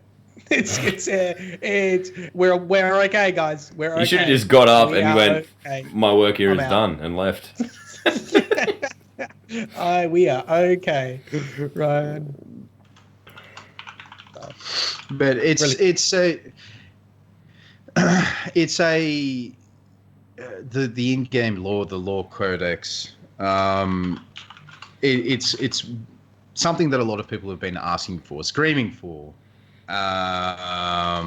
We're okay, guys. We're okay. You should have just got up and went, okay. my work here is done, and left. We are okay, right? But it's the in-game lore, the lore codex. It's something that a lot of people have been asking for, screaming for a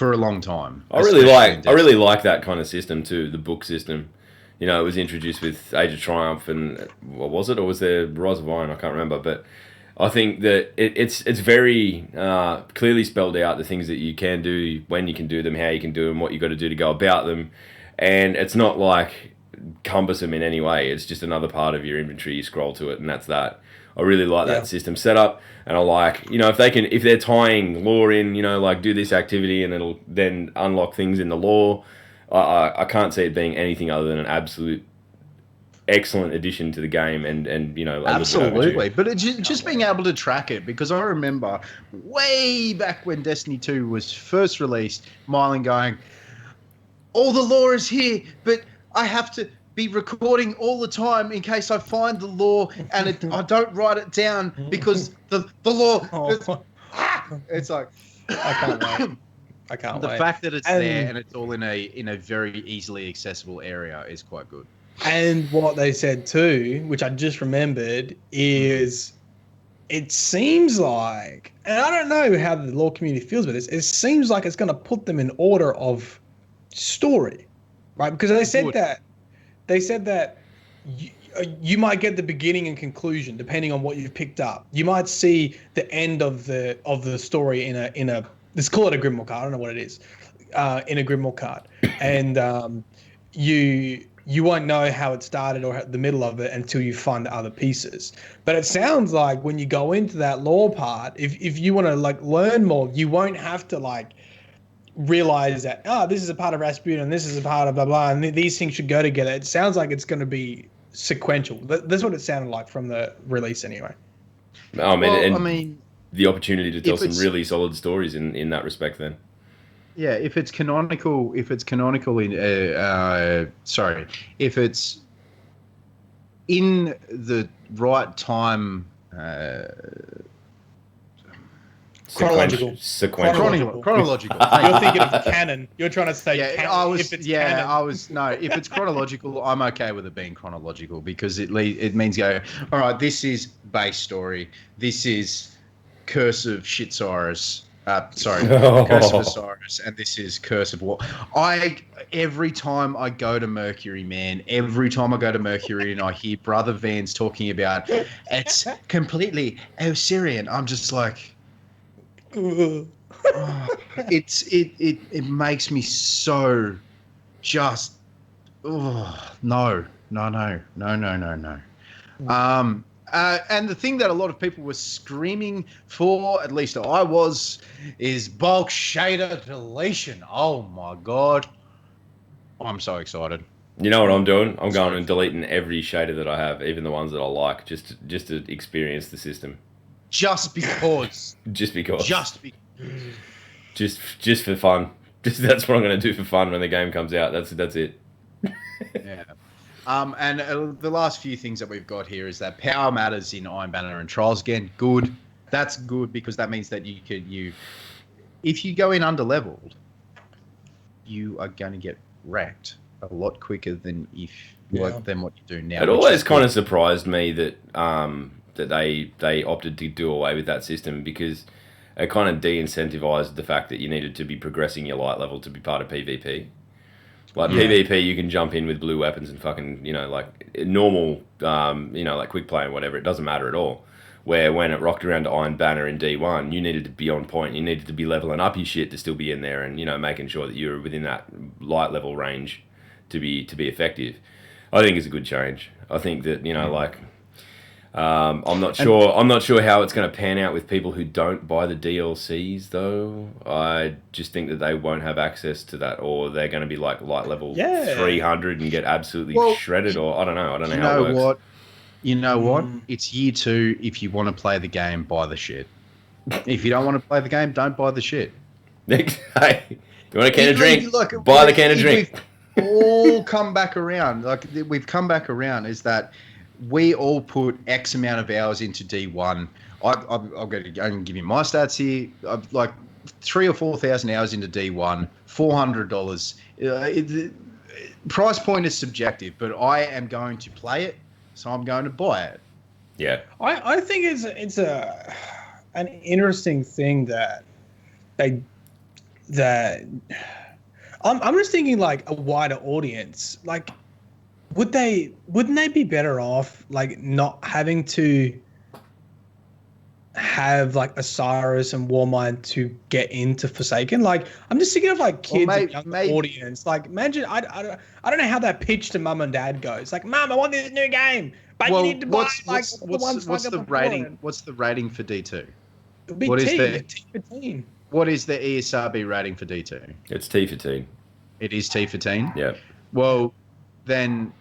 long time. I really like that kind of system too, the book system. It was introduced with Age of Triumph and what was it, or was there Rise of Iron? I can't remember, but I think that it's very clearly spelled out the things that you can do, when you can do them, how you can do them, what you got to do to go about them, and it's not like cumbersome in any way. It's just another part of your inventory. You scroll to it, and that's that. I really like that system set up, and I like if they're tying lore in, like do this activity and it'll then unlock things in the lore. I can't see it being anything other than an absolute excellent addition to the game, and absolutely. But it's just being able to track it, because I remember way back when Destiny 2 was first released, Myelin going, all the lore is here, but I have to be recording all the time in case I find the lore and I don't write it down because the lore it's like I can't wait. The fact that it's there and it's all in a very easily accessible area is quite good. And what they said too, which I just remembered, is it seems like, and I don't know how the lore community feels about this, it seems like it's going to put them in order of story, right? Because they said that you might get the beginning and conclusion depending on what you've picked up. You might see the end of the story in a let's call it a Grimoire card. I don't know what it is, in a Grimoire card, and you won't know how it started or the middle of it until you find the other pieces. But it sounds like when you go into that lore part, if you want to like learn more, you won't have to like realize that this is a part of Rasputin and this is a part of blah blah, and these things should go together. It sounds like it's going to be sequential. That's what it sounded like from the release, anyway. I mean, the opportunity to tell some really solid stories in that respect, then. Yeah, if it's canonical in if it's in the right time Chronological. Sequential. Chronological. You're thinking of canon. You're trying to say canon. If it's canon. If it's chronological, I'm okay with it being chronological because it means all right, this is base story. This is Curse of Shitsaurus. Curse of Osiris, and this is Curse of War. Every time I go to Mercury, man, and I hear Brother Vans talking about it's completely Osirian, I'm just like, it makes me so just no. And the thing that a lot of people were screaming for, at least I was, is bulk shader deletion. Oh my god, I'm so excited. You know what I'm doing? I'm going and deleting every shader that I have, even the ones that I like, just to experience the system. Just because. Just for fun. That's what I'm going to do for fun when the game comes out. That's it. Yeah. And the last few things that we've got here is that power matters in Iron Banner and Trials again. Good. That's good because that means that if you go in under-leveled, you are going to get wrecked a lot quicker than than what you do now. It always kind of surprised me that they opted to do away with that system because it kind of de-incentivized the fact that you needed to be progressing your light level to be part of PvP. Like PvP, you can jump in with blue weapons and fucking, like normal, like quick play and whatever. It doesn't matter at all. Where when it rocked around to Iron Banner in D1, you needed to be on point. You needed to be leveling up your shit to still be in there and, making sure that you're within that light level range to be effective. I think it's a good change. I think that, I'm not sure how it's going to pan out with people who don't buy the DLCs though. I just think that they won't have access to that, or they're going to be like light level 300 and get absolutely shredded, or I don't know how it works. You know what? It's year 2. If you want to play the game, buy the shit. If you don't want to play the game, don't buy the shit. Hey, you want a can of drink? Buy the can of drink. We've all come back around. We've come back around. Is that we all put X amount of hours into D1. I'm going to give you my stats here. I've like 3,000 or 4,000 hours into D1, $400. Price point is subjective, but I am going to play it, so I'm going to buy it. Yeah, I think it's an interesting thing that I'm just thinking like a wider audience like. Wouldn't they be better off like not having to have like Osiris and Warmind to get into Forsaken? Like I'm just thinking of like kids and younger audience. Like imagine I don't know how that pitch to mum and dad goes. Like, Mum, I want this new game, but you need to buy what's the rating? What's the rating for D2? It'd be T for teen. What is the ESRB rating for D2? It's T for teen. It is T for teen. Yeah. Well, then.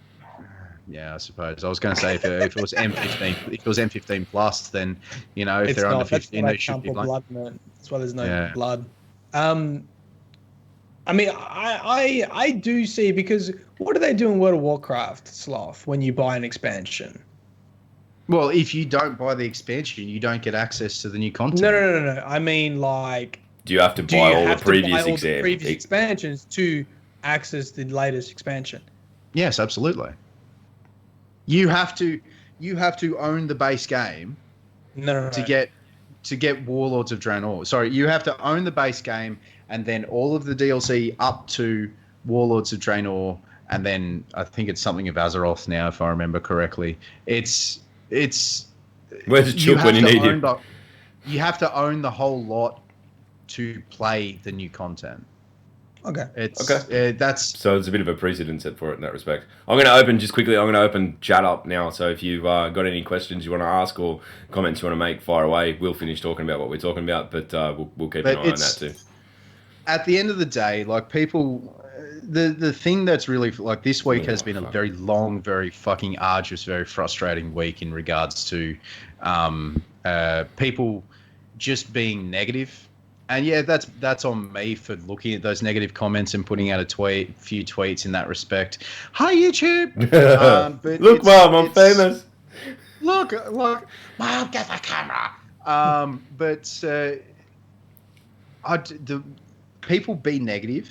Yeah, I suppose. I was going to say if it was M15 plus, then if they're under 15, they should be like. Blood, man. That's why there's no blood. I mean, I do see because what do they do in World of Warcraft, Sloth, when you buy an expansion? Well, if you don't buy the expansion, you don't get access to the new content. No. I mean, like, do you have to buy all the previous expansions to access the latest expansion? Yes, absolutely. You have to own the base game to get Warlords of Draenor. Sorry, you have to own the base game and then all of the DLC up to Warlords of Draenor, and then I think it's something of Azeroth now, if I remember correctly. It's where's Chook when you need him? You have to own the whole lot to play the new content. Okay. That's so there's a bit of a precedent set for it in that respect. I'm going to open chat up now. So if you've got any questions you want to ask or comments you want to make, fire away. We'll finish talking about what we're talking about, but we'll keep an eye on that too. At the end of the day, like people, the thing that's really like this week has been a very long, very fucking arduous, very frustrating week in regards to people just being negative. And yeah, that's on me for looking at those negative comments and putting out a few tweets in that respect. Hi YouTube. But look, Mom, I'm famous. Look, Mom, get the camera. But the people be negative.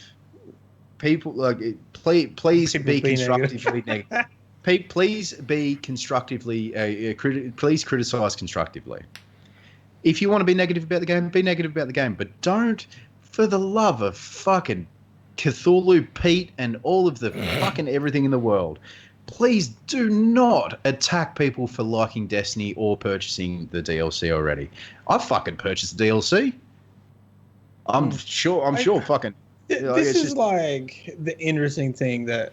People like please People be be constructively negative. Please be constructively. Please criticize constructively. If you want to be negative about the game, be negative about the game, but don't, for the love of fucking Cthulhu, Pete, and all of the fucking everything in the world, please do not attack people for liking Destiny or purchasing the DLC already. I've fucking purchased the DLC. I'm sure fucking... This is like the interesting thing that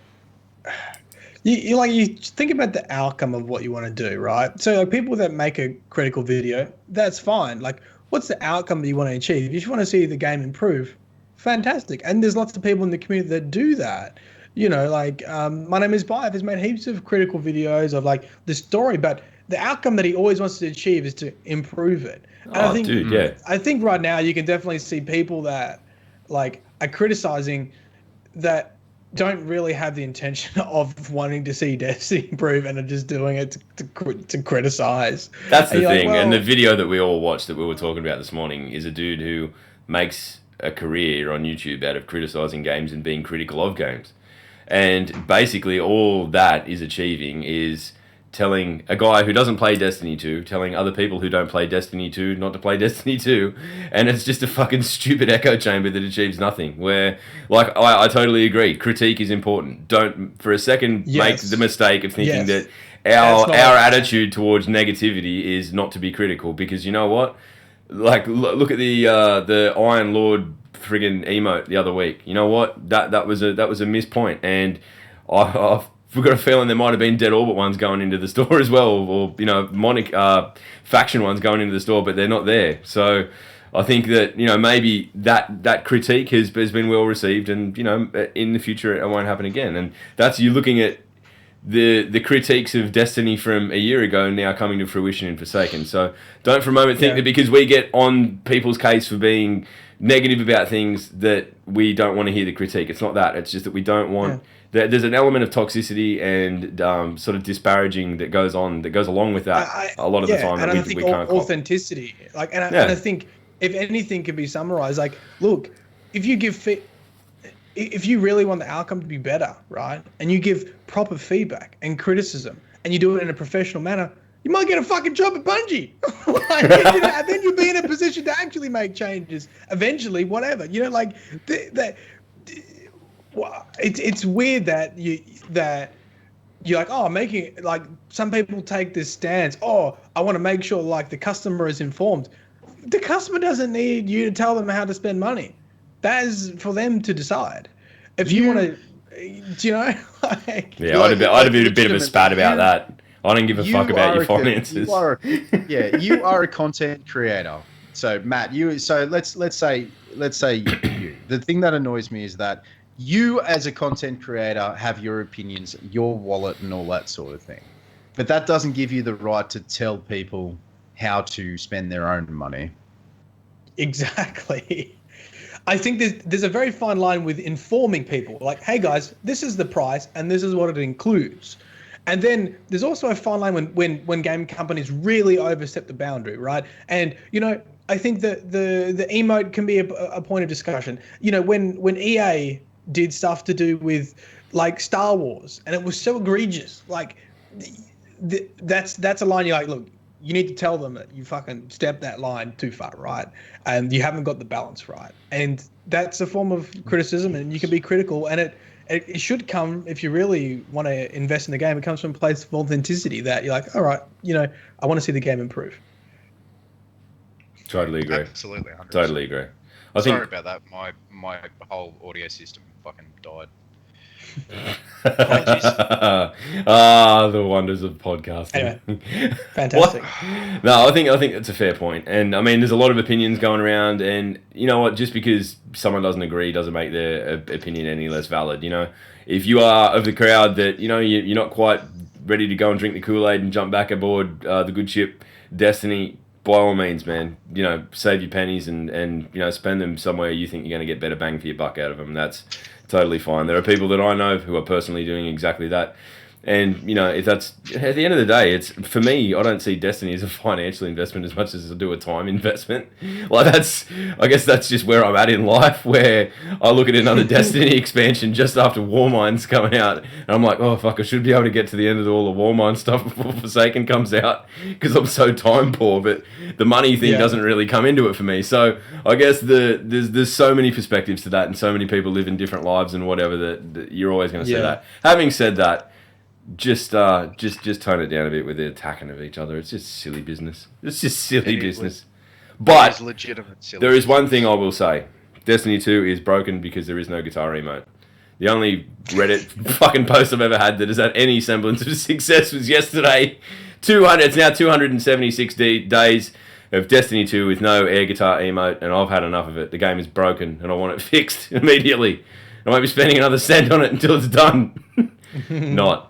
you think about the outcome of what you want to do, right? So like people that make a critical video, that's fine. Like, what's the outcome that you want to achieve? You just want to see the game improve. Fantastic. And there's lots of people in the community that do that. You know, like my name is Bive has made heaps of critical videos of like the story, but the outcome that he always wants to achieve is to improve it. And I think right now you can definitely see people that like are criticizing that don't really have the intention of wanting to see Destiny improve and are just doing it to criticize. That's the thing. Like, well, and the video that we all watched that we were talking about this morning is a dude who makes a career on YouTube out of criticizing games and being critical of games. And basically all that is achieving is telling a guy who doesn't play Destiny 2, telling other people who don't play Destiny 2 not to play Destiny 2, and it's just a fucking stupid echo chamber that achieves nothing. Where, like, I totally agree, critique is important. Don't, for a second, make the mistake of thinking that our attitude towards negativity is not to be critical, because you know what? Like, look at the Iron Lord friggin' emote the other week. You know what? That was a missed point, and I've got a feeling there might have been Dead Orbit ones going into the store as well, or you know, faction ones going into the store, but they're not there. So I think that, you know, maybe that critique has been well received, and you know, in the future it won't happen again. And that's, you're looking at the critiques of Destiny from a year ago now coming to fruition in Forsaken. So don't for a moment think that because we get on people's case for being negative about things that we don't want to hear the critique. It's not that. It's just that we don't want... There's an element of toxicity and sort of disparaging that goes along with that a lot of the time. And I think authenticity. Like, and I think if anything can be summarized, like, look, if you really want the outcome to be better, right, and you give proper feedback and criticism, and you do it in a professional manner, you might get a fucking job at Bungie. Like, and then you'll be in a position to actually make changes eventually, whatever. You know, like it's weird that you're like, oh, making, like, some people take this stance, oh, I want to make sure like the customer is informed. The customer doesn't need you to tell them how to spend money. That is for them to decide. If you want to, you know, like, I'd have been a bit of a spat about that. I don't give a fuck about your finances. You are a content creator. So Matt, let's say you. The thing that annoys me is that you, as a content creator, have your opinions, your wallet, and all that sort of thing. But that doesn't give you the right to tell people how to spend their own money. Exactly. I think there's a very fine line with informing people. Like, hey guys, this is the price and this is what it includes. And then there's also a fine line when game companies really overstep the boundary, right? And, you know, I think that the emote can be a point of discussion. You know, when EA did stuff to do with like Star Wars, and it was so egregious. Like, that's a line you're like, look, you need to tell them that you fucking stepped that line too far, right? And you haven't got the balance right. And that's a form of criticism, and you can be critical, and it should come, if you really want to invest in the game, it comes from a place of authenticity that you're like, all right, you know, I want to see the game improve. Totally agree. Absolutely. 100%. Totally agree. Sorry about that. My whole audio system fucking died. The wonders of podcasting. Anyway, fantastic. No, I think it's a fair point. And I mean, there's a lot of opinions going around, and you know what, just because someone doesn't agree doesn't make their opinion any less valid. You know, if you are of the crowd that, you know, you're not quite ready to go and drink the Kool-Aid and jump back aboard the good ship Destiny, by all means, man, you know, save your pennies and you know, spend them somewhere you think you're going to get better bang for your buck out of them. That's totally fine. There are people that I know who are personally doing exactly that. And, you know, if that's at the end of the day, it's for me, I don't see Destiny as a financial investment as much as I do a time investment. Like I guess that's just where I'm at in life, where I look at another Destiny expansion just after Warmind's coming out, and I'm like, oh fuck, I should be able to get to the end of all the Warmind stuff before Forsaken comes out, because I'm so time poor. But the money thing doesn't really come into it for me. So I guess there's so many perspectives to that, and so many people live in different lives and whatever that you're always going to see that. Having said that, just tone it down a bit with the attacking of each other. It's just silly business. It's just silly business. But legitimate silly there is one thing I will say: Destiny 2 is broken because there is no guitar emote. The only Reddit fucking post I've ever had that has had any semblance of success was yesterday. It's now 276 days of Destiny 2 with no air guitar emote, and I've had enough of it. The game is broken, and I want it fixed immediately. I won't be spending another cent on it until it's done. Not.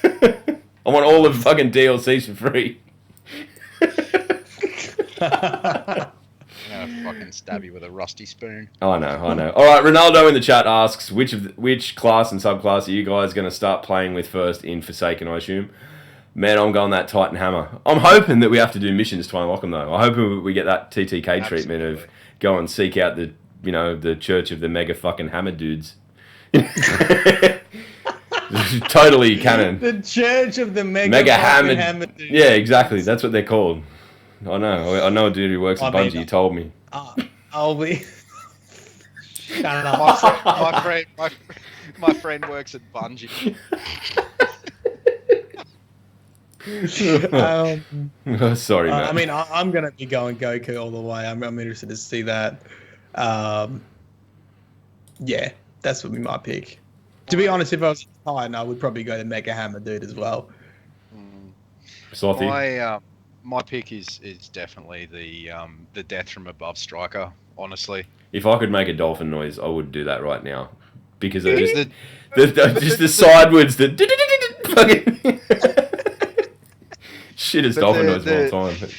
I want all the fucking DLCs for free. I'm gonna fucking stab you with a rusty spoon. I know. All right, Ronaldo in the chat asks, which class and subclass are you guys going to start playing with first in Forsaken, I assume? Man, I'm going that Titan Hammer. I'm hoping that we have to do missions to unlock them, though. I hope we get that TTK treatment of go and seek out the Church of the Mega fucking Hammer dudes. Totally canon. The Church of the Mega Hammer dudes. Yeah, exactly. That's what they're called. I know a dude who works at Bungie. He told me. I'll be. Shut up. My friend works at Bungie. Sorry, man. I mean, I'm gonna be going Goku all the way. I'm interested to see that. Yeah, that's what we might pick. To be honest, if I was a Titan, I would probably go the Mega Hammer dude as well. My pick is definitely the Death from Above striker. Honestly, if I could make a dolphin noise, I would do that right now, because just the sidewards, the shittest dolphin noise of all time.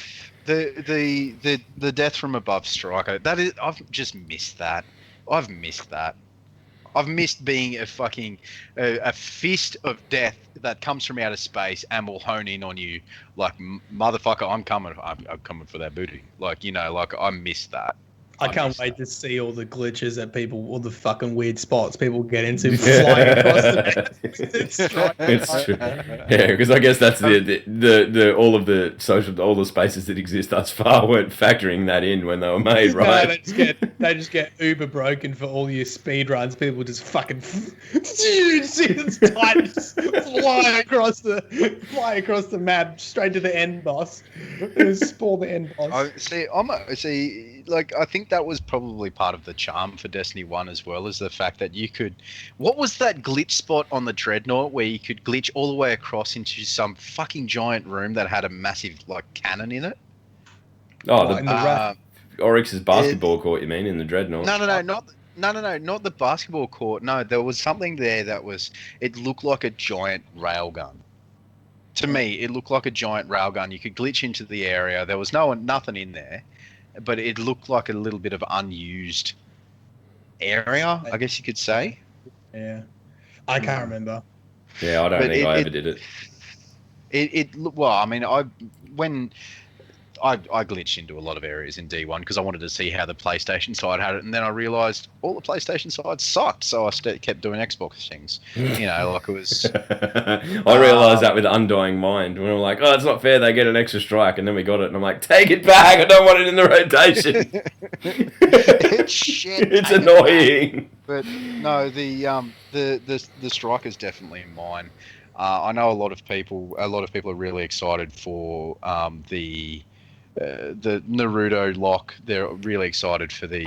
The Death from Above striker. I've just missed that. I've missed that. I've missed being a fucking a fist of death that comes from outer space and will hone in on you like, motherfucker, I'm coming for that booty. Like, like I missed that. I can't wait to see all the glitches that all the fucking weird spots people get into flying across the It's true. Yeah, because I guess that's the all the spaces that exist thus far weren't factoring that in when they were made, right? No, they just get uber broken for all your speed runs. People just fucking see the Titans fly across the map straight to the end boss. Spawn the end boss. I think that was probably part of the charm for Destiny 1 as well, is the fact that you could... What was that glitch spot on the Dreadnought where you could glitch all the way across into some fucking giant room that had a massive, cannon in it? Oh, Oryx's basketball court, you mean, in the Dreadnought? No, not the basketball court. No, there was something there that was... It looked like a giant railgun. To me, it looked like a giant railgun. You could glitch into the area. There was nothing in there. But it looked like a little bit of unused area, I guess you could say. Yeah, I can't remember. Yeah, I don't think I ever did it. Well, I mean, when I glitched into a lot of areas in D1 because I wanted to see how the PlayStation side had it, and then I realised all the PlayStation sides sucked, so I kept doing Xbox things. Like it was... I realised that with Undying Mind, when I'm like, oh, it's not fair, they get an extra strike, and then we got it, and I'm like, take it back, I don't want it in the rotation. It's shit. It's annoying. But no, the strike is definitely mine. I know a lot of people are really excited for the Naruto lock. They're really excited for the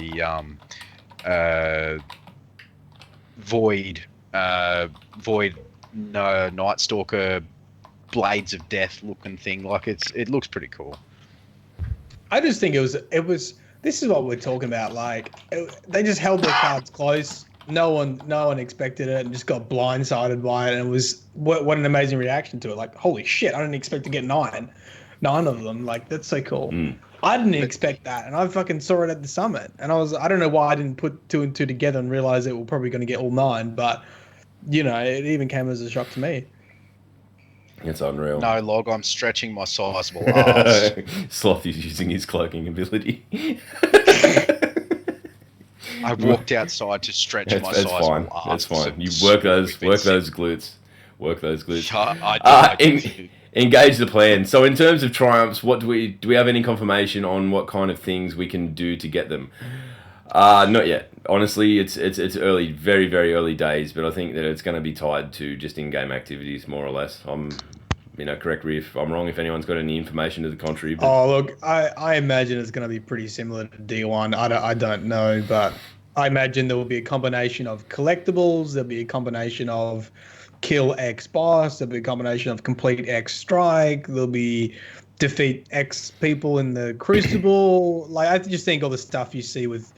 Void Night Stalker Blades of Death looking thing. Like it looks pretty cool. I just think it was. This is what we're talking about. They just held their cards close. No one expected it and just got blindsided by it. And it was what an amazing reaction to it. Like, holy shit! I didn't expect to get nine of them. Like, that's so cool. I didn't expect that, and I fucking saw it at the summit, and I don't know why I didn't put two and two together and realize that we're probably going to get all 9, but it even came as a shock to me. It's unreal. No, Log, I'm stretching my sizable ass. Sloth is using his cloaking ability. I walked outside to stretch my That's sizable fine. ass. That's fine. Some You work those stupid glutes. Work those glutes. I do. Engage the plan. So in terms of triumphs, what do we have any confirmation on what kind of things we can do to get them? Not yet. Honestly, it's early, very, very early days, but I think that it's going to be tied to just in-game activities, more or less. Correct me if I'm wrong, if anyone's got any information to the contrary. But... Oh, look, I imagine it's going to be pretty similar to D1. I don't know, but I imagine there will be a combination of collectibles. There'll be a combination of kill X boss. There'll be a combination of complete X strike. There'll be defeat X people in the Crucible. Like, I just think all the stuff you see with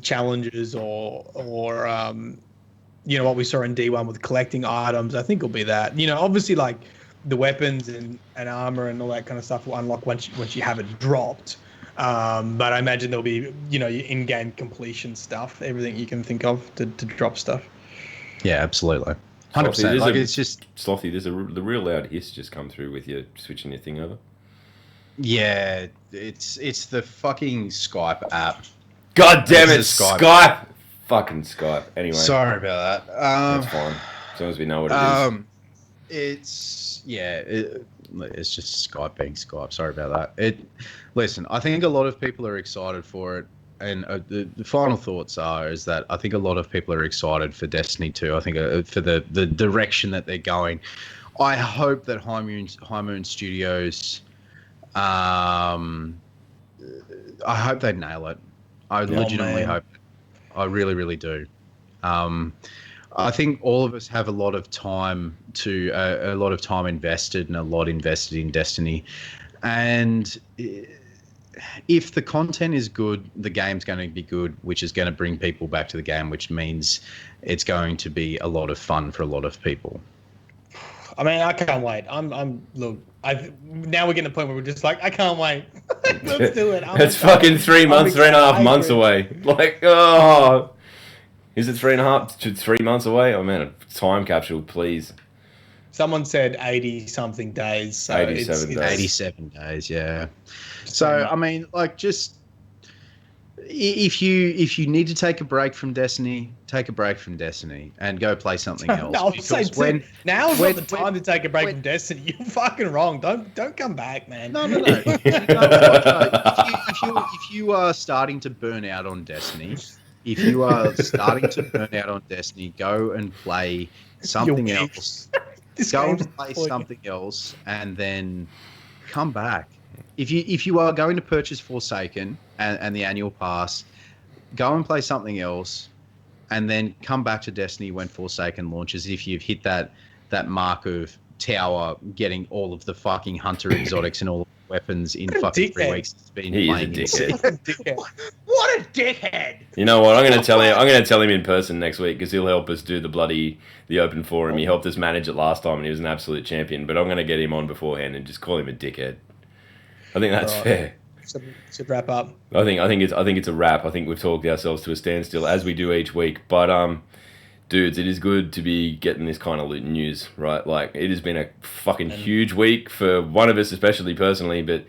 challenges or what we saw in D1 with collecting items, I think will be that. Obviously, like, the weapons and armor and all that kind of stuff will unlock once you have it dropped. But I imagine there'll be, in-game completion stuff, everything you can think of to drop stuff. Yeah, absolutely. 100%. Like, it's just... Slothy, the real loud hiss just come through with you switching your thing over. Yeah, it's the fucking Skype app. God damn it, Skype! Fucking Skype. Anyway. Sorry about that. That's fine. As long as we know what it is. It's just Skype being Skype. Sorry about that. Listen, I think a lot of people are excited for it, and the final thoughts is that I think a lot of people are excited for Destiny 2. I think for the direction that they're going. I hope that High Moon Studios. I hope they nail it. I legitimately hope. I really, really do. I think all of us have a lot of time invested and a lot invested in Destiny, and if the content is good, the game's going to be good, which is going to bring people back to the game, which means it's going to be a lot of fun for a lot of people. I mean, I can't wait. Now we're getting to the point where we're just like, I can't wait. Let's do it. It's fucking 3 months, 3.5 months away. Like, is it 3.5 to 3 months away? Oh man, a time capsule, please. Someone said 80-something days. So 87 days. 87 days, yeah. So, I mean, like, just... If you need to take a break from Destiny, take a break from Destiny and go play something else. No, now's not the time to take a break from Destiny. You're fucking wrong. Don't come back, man. No. If you are starting to burn out on Destiny, go and play something else. Go and play something else, and then come back. If you are going to purchase Forsaken and the annual pass, go and play something else, and then come back to Destiny when Forsaken launches. If you've hit that mark of Tower, getting all of the fucking hunter exotics and all of the weapons in fucking 3 weeks, it's been playing. What a dickhead! You know what? I'm going to tell him in person next week because he'll help us do the open forum. He helped us manage it last time, and he was an absolute champion. But I'm going to get him on beforehand and just call him a dickhead. I think that's fair. Should wrap up. I think it's a wrap. I think we've talked ourselves to a standstill as we do each week. But dudes, it is good to be getting this kind of news, right? Like, it has been a fucking huge week for one of us, especially personally, but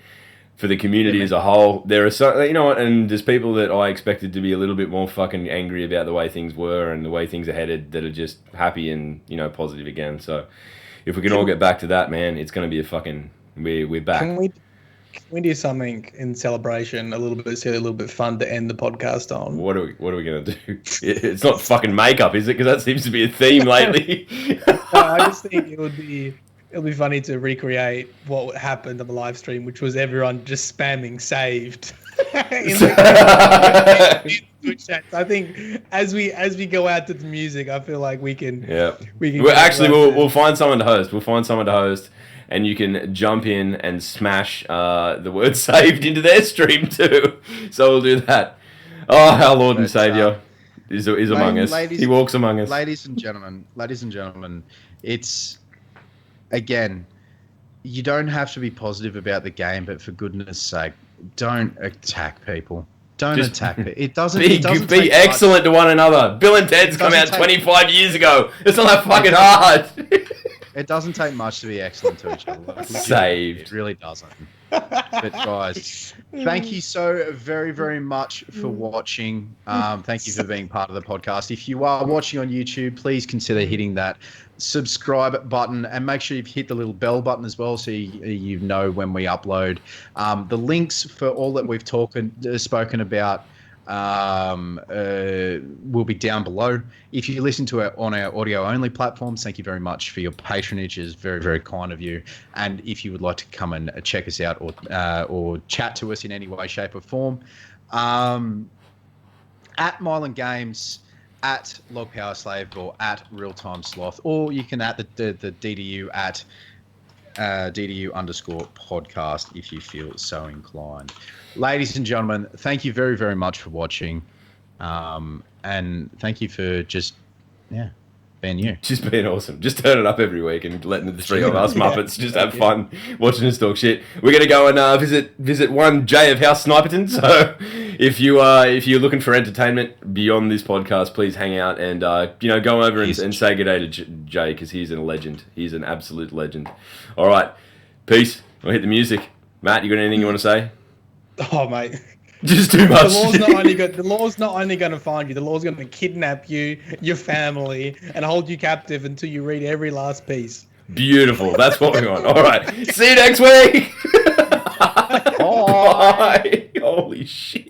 for the community as a whole. There are some, and there's people that I expected to be a little bit more fucking angry about the way things were and the way things are headed that are just happy and positive again. So if we can all get back to that, man, it's going to be a fucking we're back. Can we do something in celebration, a little bit silly, a little bit fun to end the podcast on? What are we going to do? It's not fucking makeup, is it? Because that seems to be a theme lately. No, I just think it'll be funny to recreate what happened on the live stream, which was everyone just spamming saved. in the chat. I think as we go out to the music, I feel like we can. Yeah. We'll find someone to host. And you can jump in and smash the word saved into their stream too. So we'll do that. Oh, our Lord and Saviour is among us. He walks among us. Ladies and gentlemen, it's, again, you don't have to be positive about the game, but for goodness sake, don't attack people. Don't attack people. It doesn't be excellent to one another. Bill and Ted's come out 25 years ago. It's not that fucking hard. It doesn't take much to be excellent to each other. Like, Saved. It really doesn't. But guys, thank you so very, very much for watching. Thank you for being part of the podcast. If you are watching on YouTube, please consider hitting that subscribe button and make sure you've hit the little bell button as well so you know when we upload. The links for all that we've spoken about will be down below. If you listen to it on our audio only platforms, thank you very much for your patronage. It's very, very kind of you. And if you would like to come and check us out or chat to us in any way, shape or form, at Myelin Games, at Log Power Slave, or at Real Time Sloth, or you can at the DDU at DDU_podcast if you feel so inclined. Ladies and gentlemen, thank you very, very much for watching. And thank you for just being you. Just being awesome. Just turn it up every week and letting the three of us Muppets just have fun watching us talk shit. We're going to go and visit one Jay of House Sniperton. So if you're looking for entertainment beyond this podcast, please hang out and go over and say good day to Jay, because he's a legend. He's an absolute legend. All right. Peace. We'll hit the music. Matt, you got anything you want to say? Oh, mate. Just too much. The law's not only going to find you. The law's going to kidnap you, your family, and hold you captive until you read every last piece. Beautiful. That's what we want. All right. See you next week. Bye. Holy shit.